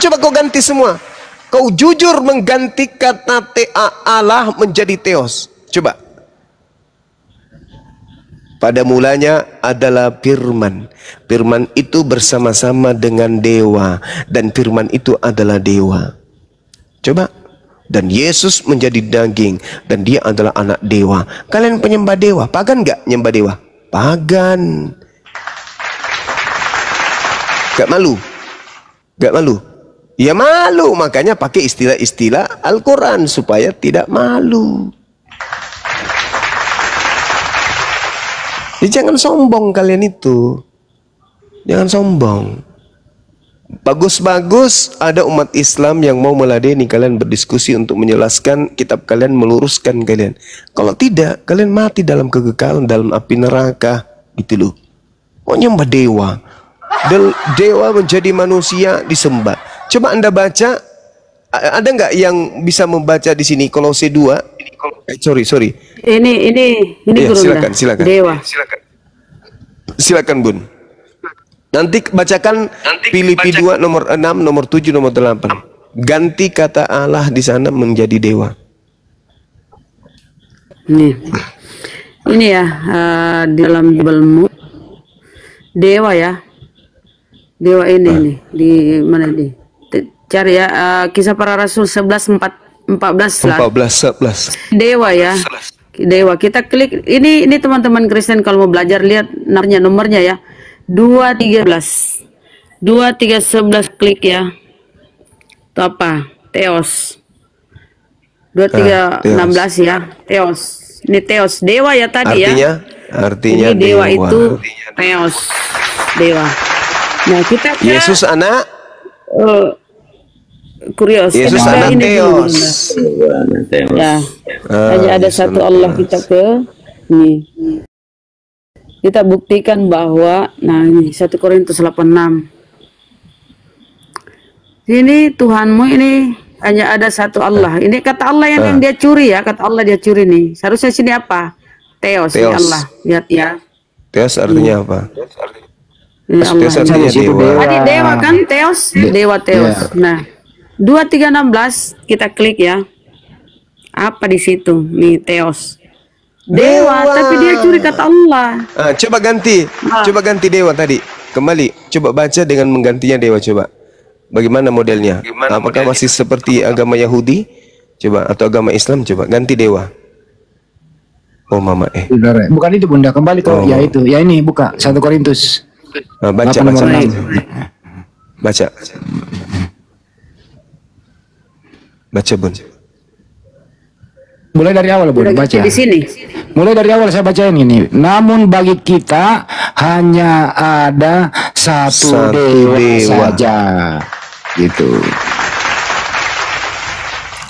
Coba kau ganti semua. Kau jujur mengganti kata Allah menjadi Theos. Coba. Pada mulanya adalah firman. Firman itu bersama-sama dengan dewa. Dan firman itu adalah dewa. Coba. Dan Yesus menjadi daging. Dan dia adalah anak dewa. Kalian penyembah dewa. Pagan nggak nyembah dewa? Pagan. Gak malu? Gak malu? Ya malu. Makanya pakai istilah-istilah Al-Quran. Supaya tidak malu. Ya, jangan sombong kalian itu. Jangan sombong. Bagus-bagus ada umat Islam yang mau meladeni kalian berdiskusi untuk menjelaskan kitab kalian, meluruskan kalian. Kalau tidak, kalian mati dalam kekekalan, dalam api neraka. Gitu loh. Kok nyembah dewa? Dewa menjadi manusia disembah. Coba Anda baca. Ada nggak yang bisa membaca di sini Kolose 2? Sorry. Ini Ya, Guru silakan. Dewa. Silakan Bun. Nanti bacakan Filipi 2 nomor 6, nomor 7, nomor 8. Ganti kata Allah di sana menjadi dewa. Ini ya di dalam Biblemu dewa ya. Dewa ini nih di mana nih? Cari ya Kisah Para Rasul 11:14 lah. 14:11. Dewa ya. Dewa. Kita klik ini teman-teman Kristen kalau mau belajar lihat nomornya ya. 2:13. 2:3:11 klik ya. Itu apa? Theos. 2:3:16 ya. Theos. Ini Theos dewa ya tadi ya. Artinya ini dewa itu Theos. Dewa. Nah, kita ke Yesus anak Kurios. Yesus Kita anak ini dulu, Theos. Ya. Hanya ada satu Allah kita ke ini. Kita buktikan bahwa ini 1 Korintus 8:6. Ini Tuhanmu ini hanya ada satu Allah. Ini kata Allah yang dia curi ya, kata Allah dia curi nih. Seharusnya sini apa? Theos. Ini Allah. Lihat ya. Theos artinya apa? Ini Allah. Theos artinya dewa. Tadi dewa kan Theos, dewa Theos. Nah, 2:3:16 kita klik ya. Apa di situ? Nih Theos. Dewa, tapi dia curi kata Allah. Coba ganti. Coba ganti dewa tadi. Kembali. Coba baca dengan menggantinya dewa coba. Bagaimana modelnya? Apakah masih seperti agama Yahudi? Coba atau agama Islam? Coba ganti dewa. Oh mama Bukan itu Bunda, kembali ke ya itu. Ya ini buka 1 Korintus. Baca. Baca Bun. Mulai dari awal Bun, baca. Di sini. Mulai dari awal saya bacain ini. Namun bagi kita hanya ada satu dewa saja. Gitu.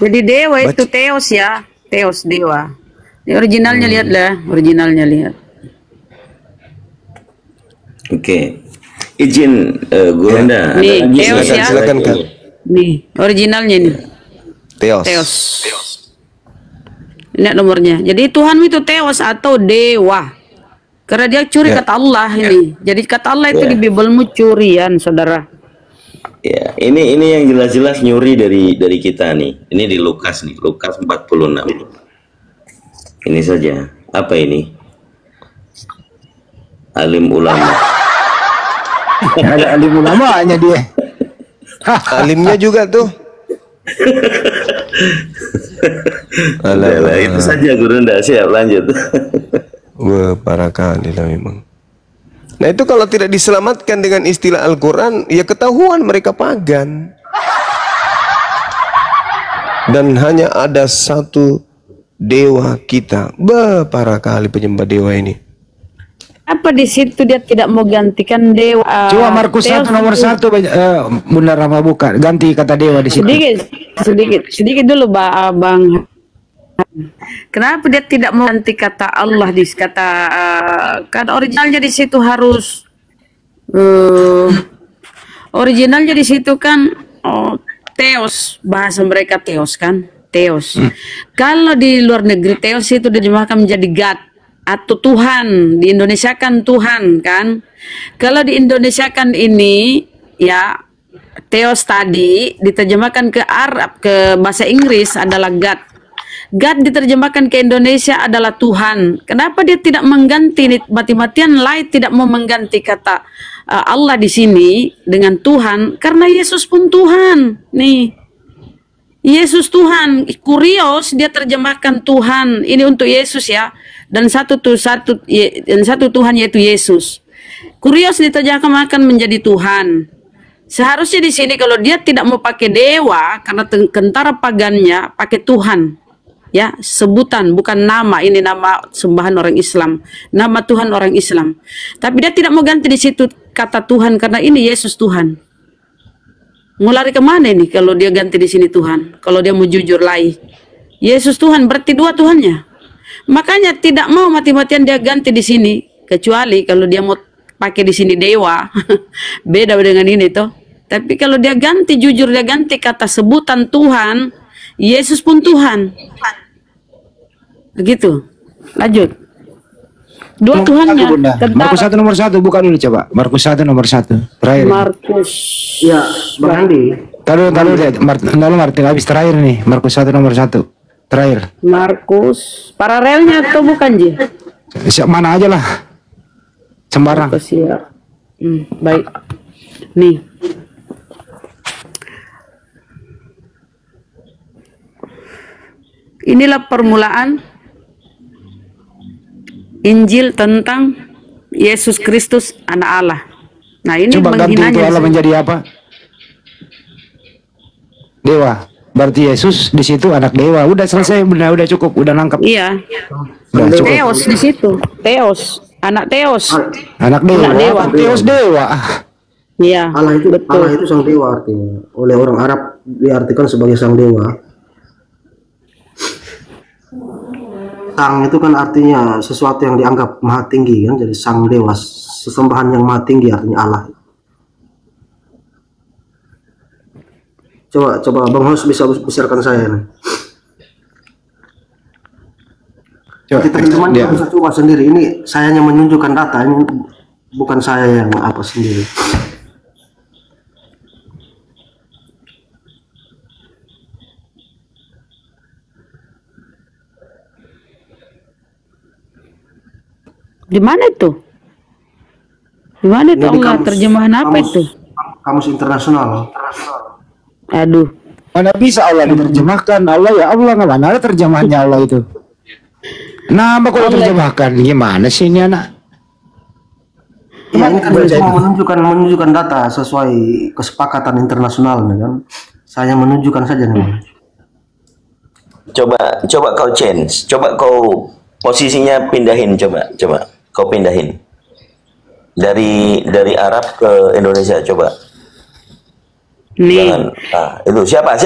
Jadi dewa itu Theos ya. Theos dewa. Ini originalnya lihatlah, originalnya lihat. Oke. Izin Guru Anda. Nih, Theos ya. Silakan Kak. Nih, originalnya nih. Theos. Lihat nomornya. Jadi Tuhan itu Theos atau dewa. Karena dia curi kata Allah ini. Jadi kata Allah itu di Bibelmu curian, saudara. Ya, ini yang jelas-jelas nyuri dari kita nih. Ini di Lukas nih, Lukas 46. Ini saja. Apa ini? Alim ulama. Ada alim ulamanya dia. Alimnya juga tuh. Alah, itu saja Guru, ndak siap lanjut. Wah, parah kali lah memang. Nah itu kalau tidak diselamatkan dengan istilah Al-Quran, ya ketahuan mereka pagan. Dan hanya ada satu dewa kita. Bah, parah kali penyembah dewa ini. Apa di situ dia tidak mau gantikan dewa? Coba Markus 1 nomor 1 Bunda Rama buka, ganti kata dewa di situ. Sedikit dulu Bang. Kenapa dia tidak mau ganti kata Allah di kata kan originalnya di situ harus originalnya di situ kan Theos, bahasa mereka Theos kan, Theos. Kalau di luar negeri Theos itu diterjemahkan menjadi God atau Tuhan, di Indonesia kan Tuhan kan. Kalau di Indonesia kan ini ya Theos tadi diterjemahkan ke Arab, ke bahasa Inggris adalah God. God diterjemahkan ke Indonesia adalah Tuhan. Kenapa dia tidak mengganti, mati-matian lain tidak mau mengganti kata Allah di sini dengan Tuhan? Karena Yesus pun Tuhan. Nih, Yesus Tuhan. Kurios dia terjemahkan Tuhan. Ini untuk Yesus ya. Dan satu Tuhan yaitu Yesus. Kurios diterjemahkan menjadi Tuhan. Seharusnya di sini kalau dia tidak mau pakai dewa karena kentara pagannya pakai Tuhan. Ya, sebutan bukan nama, ini nama sembahan orang Islam, nama Tuhan orang Islam. Tapi dia tidak mau ganti di situ kata Tuhan karena ini Yesus Tuhan. Mau lari kemana ini kalau dia ganti di sini Tuhan? Kalau dia mau jujur lagi, Yesus Tuhan berarti dua Tuhannya. Makanya tidak mau mati-matian dia ganti di sini, kecuali kalau dia mau pakai di sini dewa, beda dengan ini toh. Tapi kalau dia ganti jujur, dia ganti kata sebutan Tuhan, Yesus pun Tuhan. Begitu. Lanjut. Dua Tuhannya. Markus 1 nomor 1 buka dulu coba. Markus 1 nomor 1. Terakhir. Markus. Ya, Bang Andi. Taruh lihat. Martin habis terakhir nih. Markus 1 nomor 1. Terakhir. Markus paralelnya atau bukan Ji? Mana aja lah. Sembarang. Ya. Baik. Nih. Inilah permulaan Injil tentang Yesus Kristus anak Allah. Nah, ini coba ganti itu Allah menjadi apa? Dewa. Berarti Yesus di situ anak dewa. Udah selesai, udah cukup, udah nangkep. Iya. Theos di situ. Theos, anak Theos. Anak dewa. Anak dewa. Theos dewa. Iya. Allah itu betul. Allah itu sang dewa artinya. Oleh orang Arab diartikan sebagai sang dewa. Sang itu kan artinya sesuatu yang dianggap maha tinggi kan, jadi sang dewa, sesembahan yang maha tinggi artinya Allah. Coba Bang Hos bisa besarkan saya nih. Coba teman-teman bisa coba sendiri. Ini saya hanya menunjukkan data, ini bukan saya yang apa sendiri. Di mana itu? Di mana itu Allah? Terjemahan apa itu? Kamus internasional. Aduh. Mana bisa Allah diterjemahkan? Allah ya Allah, nggak mana ada terjemahannya Allah itu. Nah, kalau terjemahkan gimana sih ini anak? Ya, ini kan cuma menunjukkan data sesuai kesepakatan internasional kan. Saya menunjukkan saja nih. Coba kau change. Coba kau posisinya pindahin, coba kau pindahin dari Arab ke Indonesia, coba. Jangan, nah, itu siapa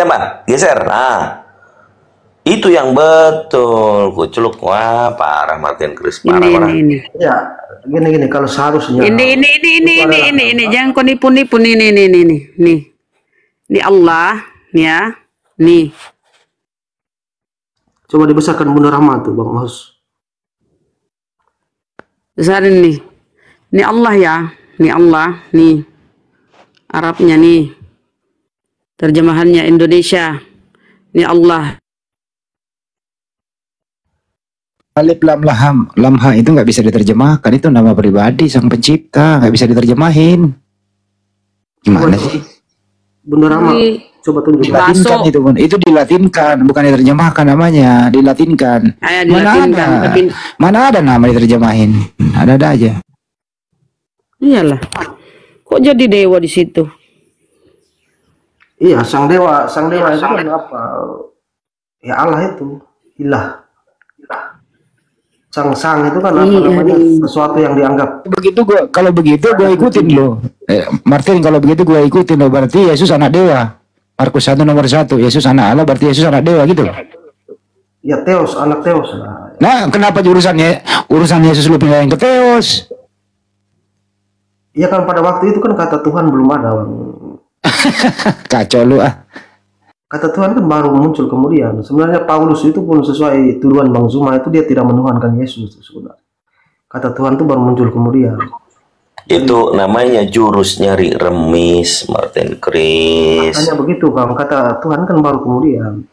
geser, nah itu yang betul kuculuk. Wah, parah Martin Chris, parah. Ini. Ya, gini kalau seharusnya ini jangan kau nipu nih. Ini Allah nih ya, nih. Coba dibesarkan Bunda Rahma tuh Bang Hos. Besarin nih. Ini Allah ya. Ini Allah. Nih. Arabnya nih. Terjemahannya Indonesia. Ini Allah. Alif lam laham. Lamha itu nggak bisa diterjemahkan. Itu nama pribadi sang pencipta. Nggak bisa diterjemahin. Gimana sih? Bunda Rahma. Coba tunjuk. Dilatinkan itu pun. Itu dilatinkan, bukan diterjemahkan namanya, dilatinkan. Mana ada nama diterjemahin? Ada aja. Iyalah. Kok jadi dewa di situ? Iya, sang dewa itu kan apa? Ya Allah itu, ilah. sang itu kan apa namanya sesuatu yang dianggap Kalau begitu gua ikutin lo. Martin, kalau begitu gua ikutin lo, berarti Yesus anak dewa. Markus 1 nomor 1, Yesus anak Allah, berarti Yesus anak dewa gitu. Ya Theos, anak Theos lah. Nah, kenapa urusan Yesus lu pindahin ke Theos? Iya kan pada waktu itu kan kata Tuhan belum ada, Bang. Kacau lu ah. Kata Tuhan kan baru muncul kemudian. Sebenarnya Paulus itu pun sesuai tuduhan Bang Zuma itu dia tidak menuhankan Yesus sebenarnya. Kata Tuhan itu baru muncul kemudian. Itu namanya jurus nyari remis, Martin Chris. Hanya begitu Bang, kata Tuhan kan baru kemudian.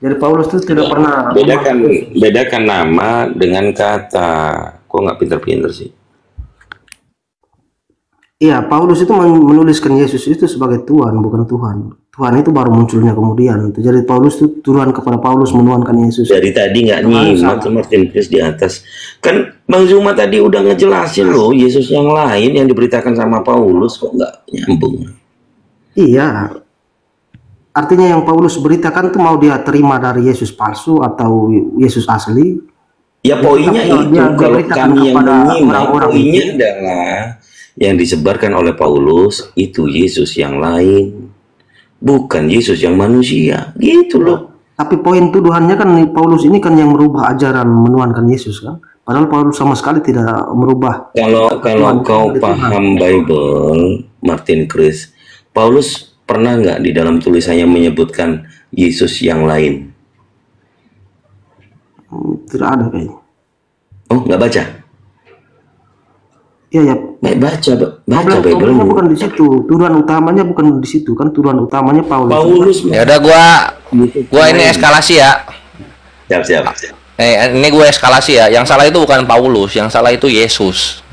Jadi Paulus itu tidak pernah bedakan nama dengan kata. Kok nggak pinter-pinter sih? Iya, Paulus itu menuliskan Yesus itu sebagai Tuhan, bukan Tuhan. Tuhan itu baru munculnya kemudian. Jadi Paulus itu tuduhan kepada Paulus menuhankan Yesus. Dari tadi nggak nyimak Martin Chris di atas. Kan Bang Zuma tadi udah ngejelasin loh Yesus yang lain yang diberitakan sama Paulus, kok nggak nyambung? Iya. Artinya yang Paulus beritakan itu mau dia terima dari Yesus palsu atau Yesus asli? Ya poinnya itu, kalau kami yang menyimak, poinnya itu adalah yang disebarkan oleh Paulus itu Yesus yang lain, bukan Yesus yang manusia, gitu loh. Tapi poin tuduhannya kan Paulus ini kan yang merubah ajaran menuhankan Yesus kan? Padahal Paulus sama sekali tidak merubah. Kalau kau paham Bible, Martin Chris, Paulus pernah nggak di dalam tulisannya menyebutkan Yesus yang lain? Tidak ada kayaknya. Oh, nggak baca? Iya ya. Baca Bible bukan di situ. Tuduhan utamanya bukan di situ kan. Tuduhan utamanya Paulus. Ya udah gua ini eskalasi ya. Siap. Ini gue eskalasi ya. Yang salah itu bukan Paulus, yang salah itu Yesus.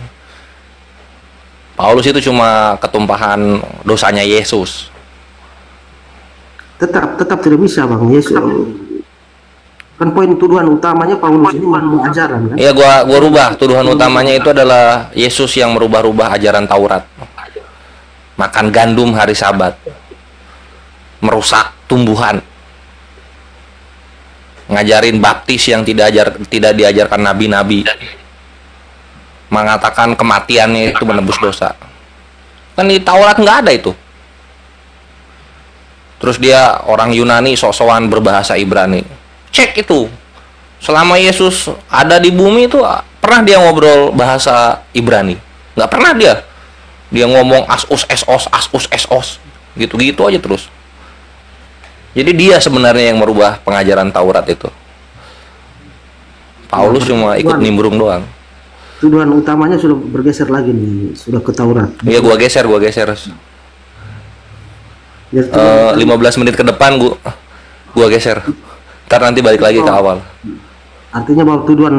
Paulus itu cuma ketumpahan dosanya Yesus. Tetap tidak bisa Bang. Yesus kan poin tuduhan utamanya Paulus ini merubah ajaran kan? Iya, gua rubah. Tuduhan utamanya itu adalah Yesus yang merubah-rubah ajaran Taurat. Makan gandum hari Sabat. Merusak tumbuhan. Ngajarin baptis yang tidak diajarkan nabi-nabi. Mengatakan kematiannya itu menebus dosa. Kan di Taurat nggak ada itu. Terus dia orang Yunani sok-sokan berbahasa Ibrani. Cek itu, selama Yesus ada di bumi itu pernah dia ngobrol bahasa Ibrani? Nggak pernah dia ngomong asus esos gitu-gitu aja terus. Jadi dia sebenarnya yang merubah pengajaran Taurat itu. Paulus cuma ikut nimbrung doang. Tuduhan utamanya sudah bergeser lagi nih, sudah ke Taurat. Iya, gua geser. 15 menit ke depan gua geser. Ntar nanti balik lagi ke awal. Artinya bahwa tuduhan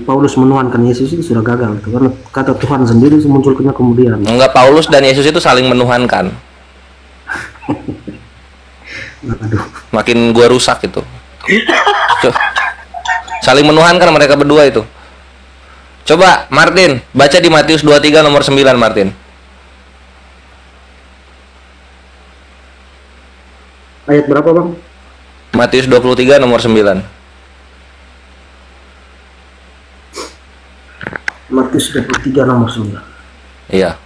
Paulus menuhankan Yesus itu sudah gagal. Karena kata Tuhan sendiri munculnya kemudian. Enggak, Paulus dan Yesus itu saling menuhankan. Aduh. Makin gua rusak itu. Saling menuhankan mereka berdua itu. Coba Martin, baca di Matius 23 nomor 9 Martin. Ayat berapa Bang? Matius 23 nomor 9. Matius 23 nomor 9. Iya.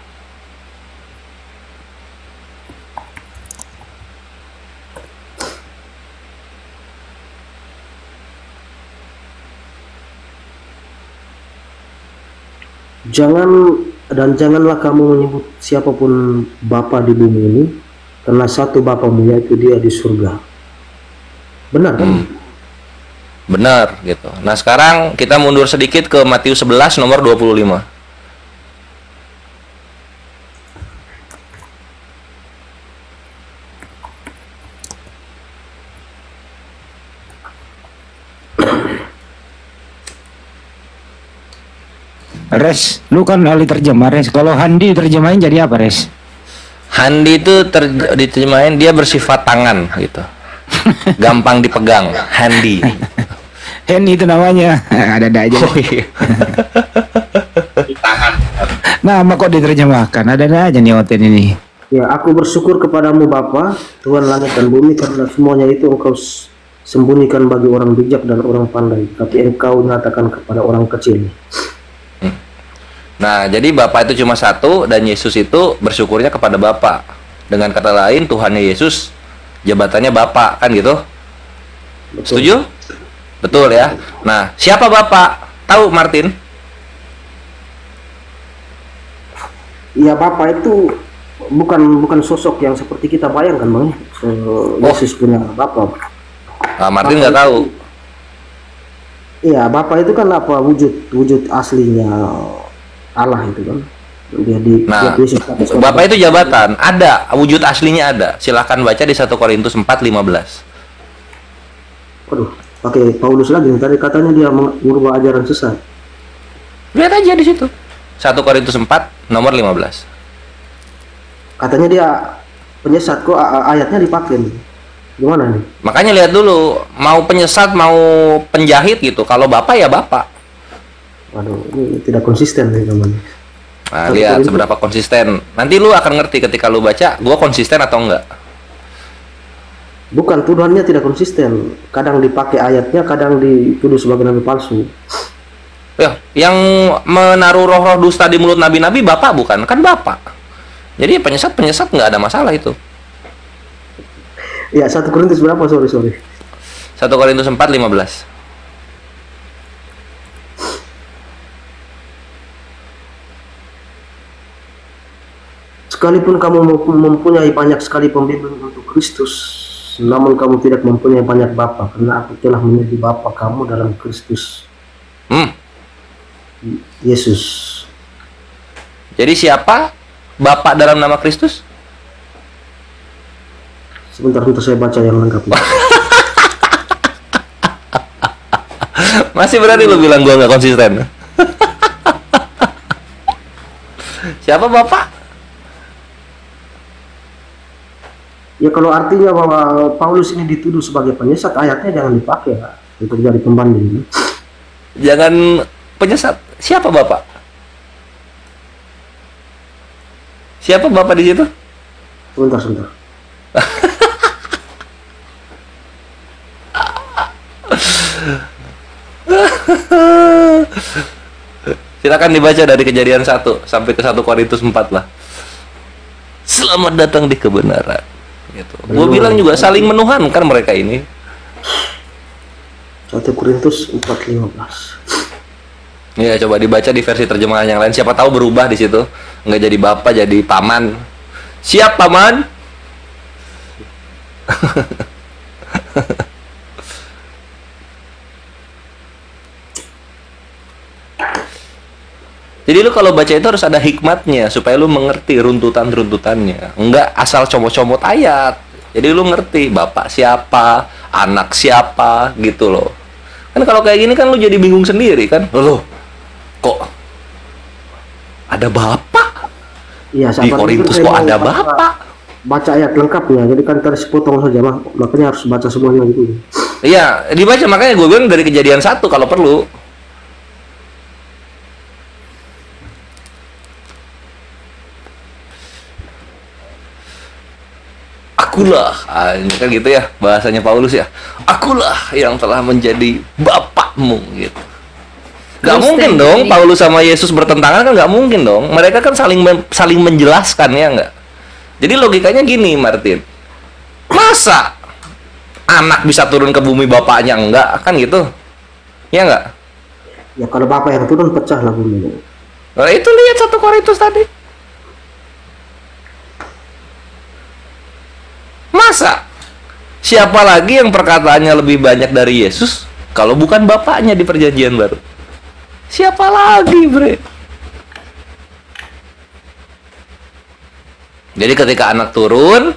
Janganlah kamu menyebut siapapun bapa di bumi ini, karena satu bapamu yaitu dia di surga. Benar kan? Benar gitu. Nah, sekarang kita mundur sedikit ke Matius 11 nomor 25. Res, lu kan ahli terjemah Res. Kalau Handi terjemahin jadi apa Res? Handi itu diterjemahin dia bersifat tangan gitu. Gampang dipegang, handy. Handy itu namanya. Ada aja. Oh, iya. Nama kok diterjemahkan? Ada aja nih Oten ini. Ya, aku bersyukur kepadamu Bapa, Tuhan langit dan bumi, karena semuanya itu Engkau sembunyikan bagi orang bijak dan orang pandai, tapi engkau nyatakan kepada orang kecil. Nah, jadi Bapa itu cuma satu dan Yesus itu bersyukurnya kepada Bapa. Dengan kata lain, Tuhannya Yesus jabatannya Bapa, kan gitu? Betul. Setuju? Betul ya. Nah, siapa Bapa? Tahu Martin? Ya, Bapa itu bukan sosok yang seperti kita bayangkan, Bang. Yesus punya Bapa. Nah, Martin nggak tahu. Iya, Bapa itu kan apa, wujud aslinya Allah itu kan. Nah, Bapak itu jabatan, ada, wujud aslinya ada. Silahkan baca di 1 Korintus 4:15. Waduh, pakai Paulus lagi. Tadi katanya dia mengubah ajaran sesat. Lihat aja di situ. 1 Korintus 4 nomor 15. Katanya dia penyesat, kok ayatnya dipakai nih. Gimana nih? Makanya lihat dulu, mau penyesat mau penjahit gitu. Kalau Bapak ya Bapak. Waduh, ini tidak konsisten nih teman. Nah, lihat seberapa konsisten. Nanti lu akan ngerti ketika lu baca, gua konsisten atau enggak. Bukan, tuduhannya tidak konsisten. Kadang dipakai ayatnya, kadang dituduh sebagai nabi palsu. Ya, yang menaruh roh-roh dusta di mulut nabi-nabi Bapak bukan? Kan Bapak. Jadi penyesat nggak ada masalah itu. Ya, 1 Korintus berapa? Sorry. 1 Korintus 4:15. Sekalipun kamu mempunyai banyak sekali pembimbing untuk Kristus, namun kamu tidak mempunyai banyak bapa, karena aku telah menjadi bapa kamu dalam Kristus Yesus. Jadi siapa Bapak dalam nama Kristus? Sebentar saya baca yang lengkap. Masih berani lu bilang gua nggak konsisten? Siapa Bapak? Ya, kalau artinya bahwa Paulus ini dituduh sebagai penyesat, ayatnya jangan dipakai ya, untuk jadi pembanding. Jangan penyesat. Siapa Bapak? Siapa Bapak di situ? Sebentar. Silakan dibaca dari Kejadian 1 sampai ke 1 Korintus 4 lah. Selamat datang di kebenaran. Gitu. Gue bilang juga saling menuhankan mereka ini. 1 Korintus 4:15. Ya, coba dibaca di versi terjemahan yang lain. Siapa tahu berubah di situ. Nggak jadi bapak, jadi paman. Siap, paman? Jadi lu kalau baca itu harus ada hikmatnya supaya lu mengerti runtutan-runtutannya. Enggak asal comot-comot ayat. Jadi lu ngerti bapak siapa, anak siapa gitu loh. Kan kalau kayak gini kan lu jadi bingung sendiri kan. Loh, kok ada bapak? Iya, di Korintus kok ada bapak? Baca ayat lengkapnya. Jadi kan tadi sepotong saja, makanya harus baca semuanya gitu. Iya, dibaca, makanya gue bilang dari Kejadian 1 kalau perlu. Akulah, ini kan gitu ya bahasanya Paulus ya. Akulah yang telah menjadi bapakmu gitu. Gak mungkin dong Paulus sama Yesus bertentangan, kan gak mungkin dong. Mereka kan saling menjelaskan ya enggak. Jadi logikanya gini Martin. Masa anak bisa turun ke bumi bapaknya enggak, kan gitu? Ya enggak? Ya kalau bapak yang turun pecah lah bumi. Nah, itu lihat 1 Korintus tadi. Masa siapa lagi yang perkataannya lebih banyak dari Yesus kalau bukan bapaknya di perjanjian baru? Siapa lagi, bre? Jadi ketika anak turun,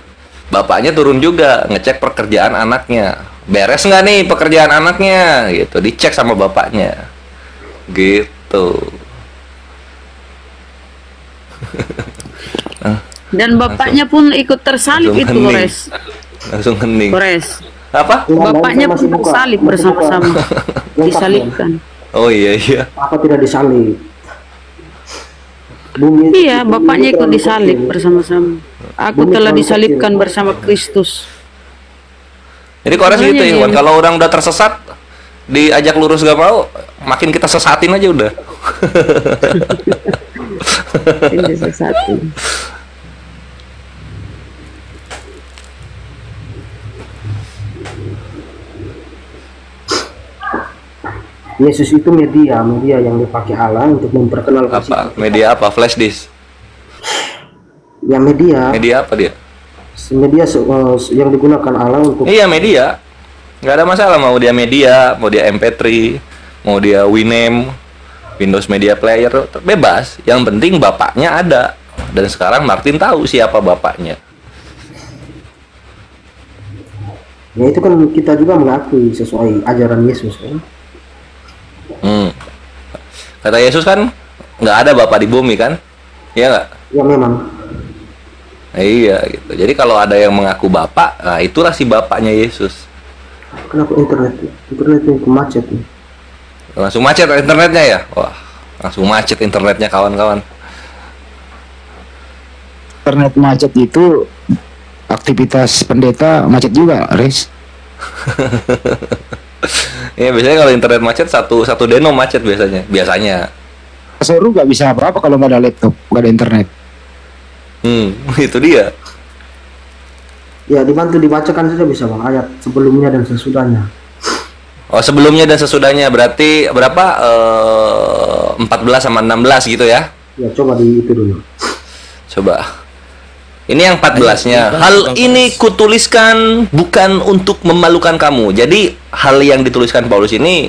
bapaknya turun juga ngecek pekerjaan anaknya. Beres nggak nih pekerjaan anaknya? Gitu, dicek sama bapaknya. Gitu. Dan bapaknya pun ikut tersalib itu, Kores. Langsung hening. Kores. Apa? Bapaknya pun tersalib bersama-sama. Disalibkan. Oh iya. Apa tidak disalib? Iya, bapaknya ikut disalib bersama-sama. Aku telah disalibkan bersama Kristus. Jadi koreksi Makanya gitu Iwan, dia- kalau orang udah tersesat diajak lurus gak mau, makin kita sesatin aja udah. Ini satu. Yesus itu media yang dipakai Allah untuk memperkenalkan Apa? Media apa? Flash disk. ya media Media apa dia? yang digunakan Allah untuk Iya media, nggak ada masalah mau dia media, mau dia MP3, mau dia Winamp, Windows Media Player, bebas. Yang penting bapaknya ada. Dan sekarang Martin tahu siapa bapaknya. ya itu kan kita juga mengakui sesuai ajaran Yesus kan. Kata Yesus kan nggak ada bapak di bumi kan? Iya nggak? Ya memang. Iya gitu. Jadi kalau ada yang mengaku bapak, nah itulah si bapaknya Yesus. Kenapa internetnya macet nih? Langsung macet internetnya ya? Wah, langsung macet internetnya kawan-kawan. Internet macet itu aktivitas pendeta macet juga, Riz. Ya biasanya kalau internet macet satu deno macet biasanya. Seru nggak bisa apa-apa kalau nggak ada laptop, nggak ada internet. Itu dia. Ya dibantu dibacakan saja bisa bang ayat sebelumnya dan sesudahnya. Oh sebelumnya dan sesudahnya berarti berapa? 14 sama 16 gitu ya? Ya coba di itu dulu. Coba. Ini yang 14-nya. Hal ini kutuliskan bukan untuk memalukan kamu. Jadi hal yang dituliskan Paulus ini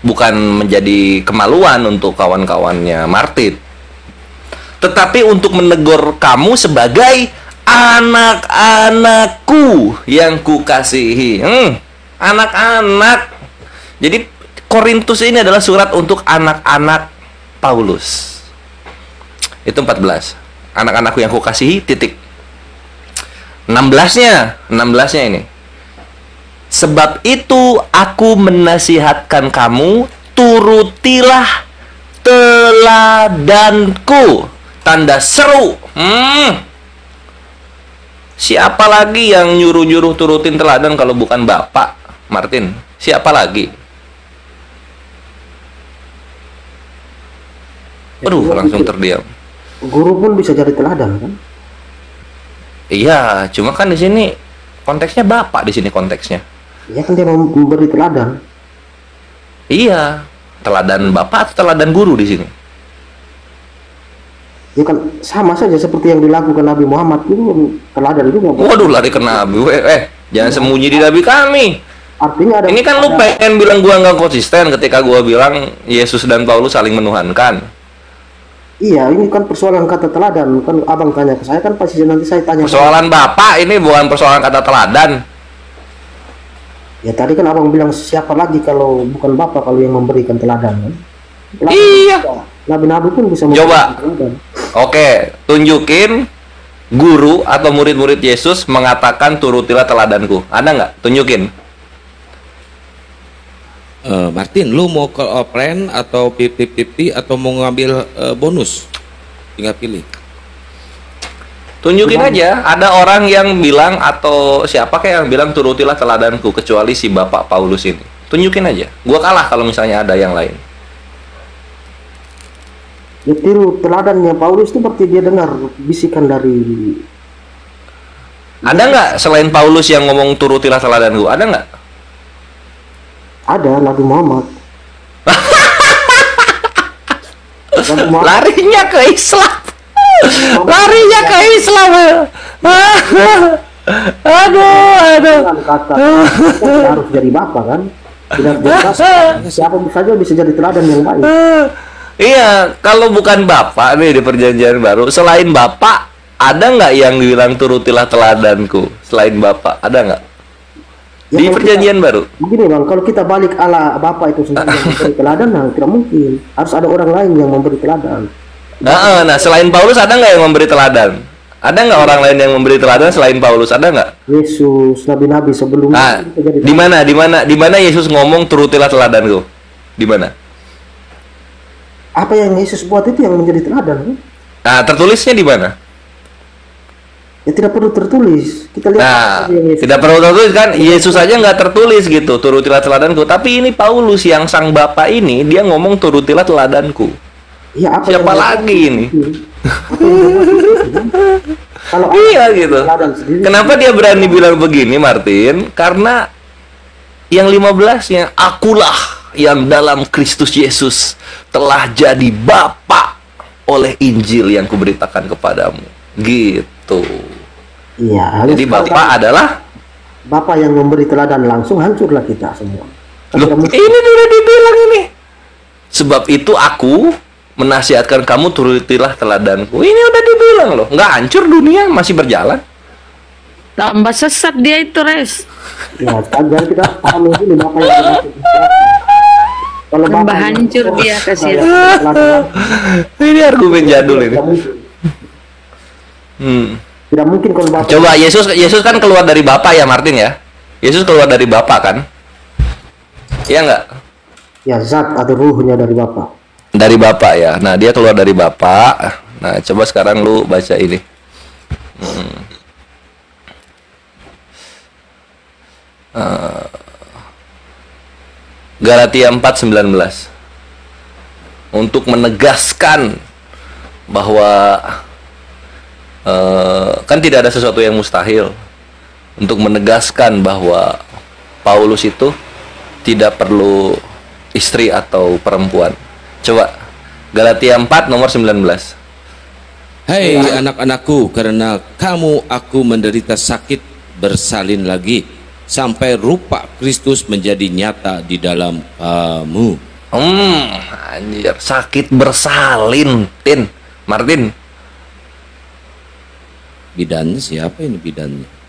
bukan menjadi kemaluan untuk kawan-kawannya Martin, tetapi untuk menegur kamu sebagai anak-anakku yang kukasihi. Anak-anak. Jadi Korintus ini adalah surat untuk anak-anak Paulus. Itu 14. Anak-anakku yang kukasihi, titik. 16-nya ini. Sebab itu aku menasihatkan kamu, turutilah teladanku. Tanda seru. Siapa lagi yang nyuruh-nyuruh turutin teladan kalau bukan Bapak Martin? Siapa lagi? Aduh, langsung terdiam. Guru pun bisa jadi teladan kan? Iya, cuma kan di sini konteksnya Bapak di sini konteksnya. Ya kan dia memberi teladan. Iya, teladan Bapak atau teladan guru di sini? Ya kan sama saja seperti yang dilakukan Nabi Muhammad itu teladan juga. Waduh, lari ke Nabi. Jangan sembunyi di Nabi kami. Artinya ada. Ini kan lu pengen bilang gua nggak konsisten ketika gua bilang Yesus dan Paulus saling menuhankan. Iya, ini kan persoalan kata teladan. Kan abang tanya ke saya kan pasti nanti saya tanya. Persoalan Bapak ini bukan persoalan kata teladan. Ya tadi kan abang bilang siapa lagi kalau bukan Bapak kalau yang memberikan teladan kan? Iya. Nabi-nabi pun bisa Coba. teladan. Oke, tunjukin guru atau murid-murid Yesus mengatakan turutilah teladanku. Ada nggak? Tunjukin. Martin, lu mau ke offline atau 50-50 atau mau ngambil bonus? Tinggal pilih. Tunjukin aja, ada orang yang bilang atau siapa kayak yang bilang turutilah teladanku kecuali si Bapak Paulus ini. Tunjukin aja. Gua kalah kalau misalnya ada yang lain. Ya tiru teladannya Paulus itu berarti dia dengar bisikan dari. Ada nggak selain Paulus yang ngomong turutilah teladanku? Ada nggak? Ada Nabi Muhammad. Larinya ke Islam. Larinya ke Islam. Aduh. Kata harus jadi bapak kan? Tidak jelas. Siapa saja bisa jadi teladan yang baik. Iya, kalau bukan Bapak nih di perjanjian baru, selain Bapak ada nggak yang bilang turutilah teladanku? Selain Bapak, ada nggak? Ya, Di perjanjian baru. Begini bang, kalau kita balik ala Bapak itu sendiri yang memberi teladan, nah tidak mungkin. Harus ada orang lain yang memberi teladan. Nah, selain Paulus ada nggak yang memberi teladan? Ada nggak orang lain yang memberi teladan selain Paulus? Ada nggak? Yesus, nabi-nabi sebelumnya. Di mana Yesus ngomong turutilah teladanku? Di mana? Apa yang Yesus buat itu yang menjadi teladan? Kan? Nah, tertulisnya di mana? Ya tidak perlu tertulis. Kita lihat. Nah, tidak perlu tertulis kan? Yesus aja nggak tertulis gitu, turutilah teladanku. Tapi ini Paulus yang sang bapak ini, dia ngomong turutilah teladanku. Ya, apa siapa lagi ini? Kalau iya gitu. Kenapa dia berani bilang begini, Martin? Karena yang 15-nya, akulah yang dalam Kristus Yesus telah jadi Bapa oleh Injil yang kuberitakan kepadamu. Gitu. Iya. Jadi Bapa adalah Bapa yang memberi teladan, langsung hancurlah kita semua. Loh, ini udah dibilang ini. Sebab itu aku menasihatkan kamu turutilah teladanku. Ini udah dibilang loh. Nggak hancur dunia, masih berjalan. Tambah sesat dia itu, Res. Ya, jangan kita pahami dulu Bapa yang kalau tambah hancur dia kasih. Ini argumen jadul ini. Tidak mungkin kalau Bapak. Coba Yesus kan keluar dari Bapa ya, Martin ya. Yesus keluar dari Bapa kan? Iya nggak? Ya, zat atau ruhnya dari Bapa. Dari Bapa ya. Nah, dia keluar dari Bapa. Nah, coba sekarang lu baca ini. Galatia 4:19 untuk menegaskan bahwa kan tidak ada sesuatu yang mustahil, untuk menegaskan bahwa Paulus itu tidak perlu istri atau perempuan. Coba Galatia 4 nomor 19. Hai anak-anakku, karena kamu aku menderita sakit bersalin lagi sampai rupa Kristus menjadi nyata di dalam kamu. Anjir, sakit bersalin, Martin. Bidannya siapa ini bidannya?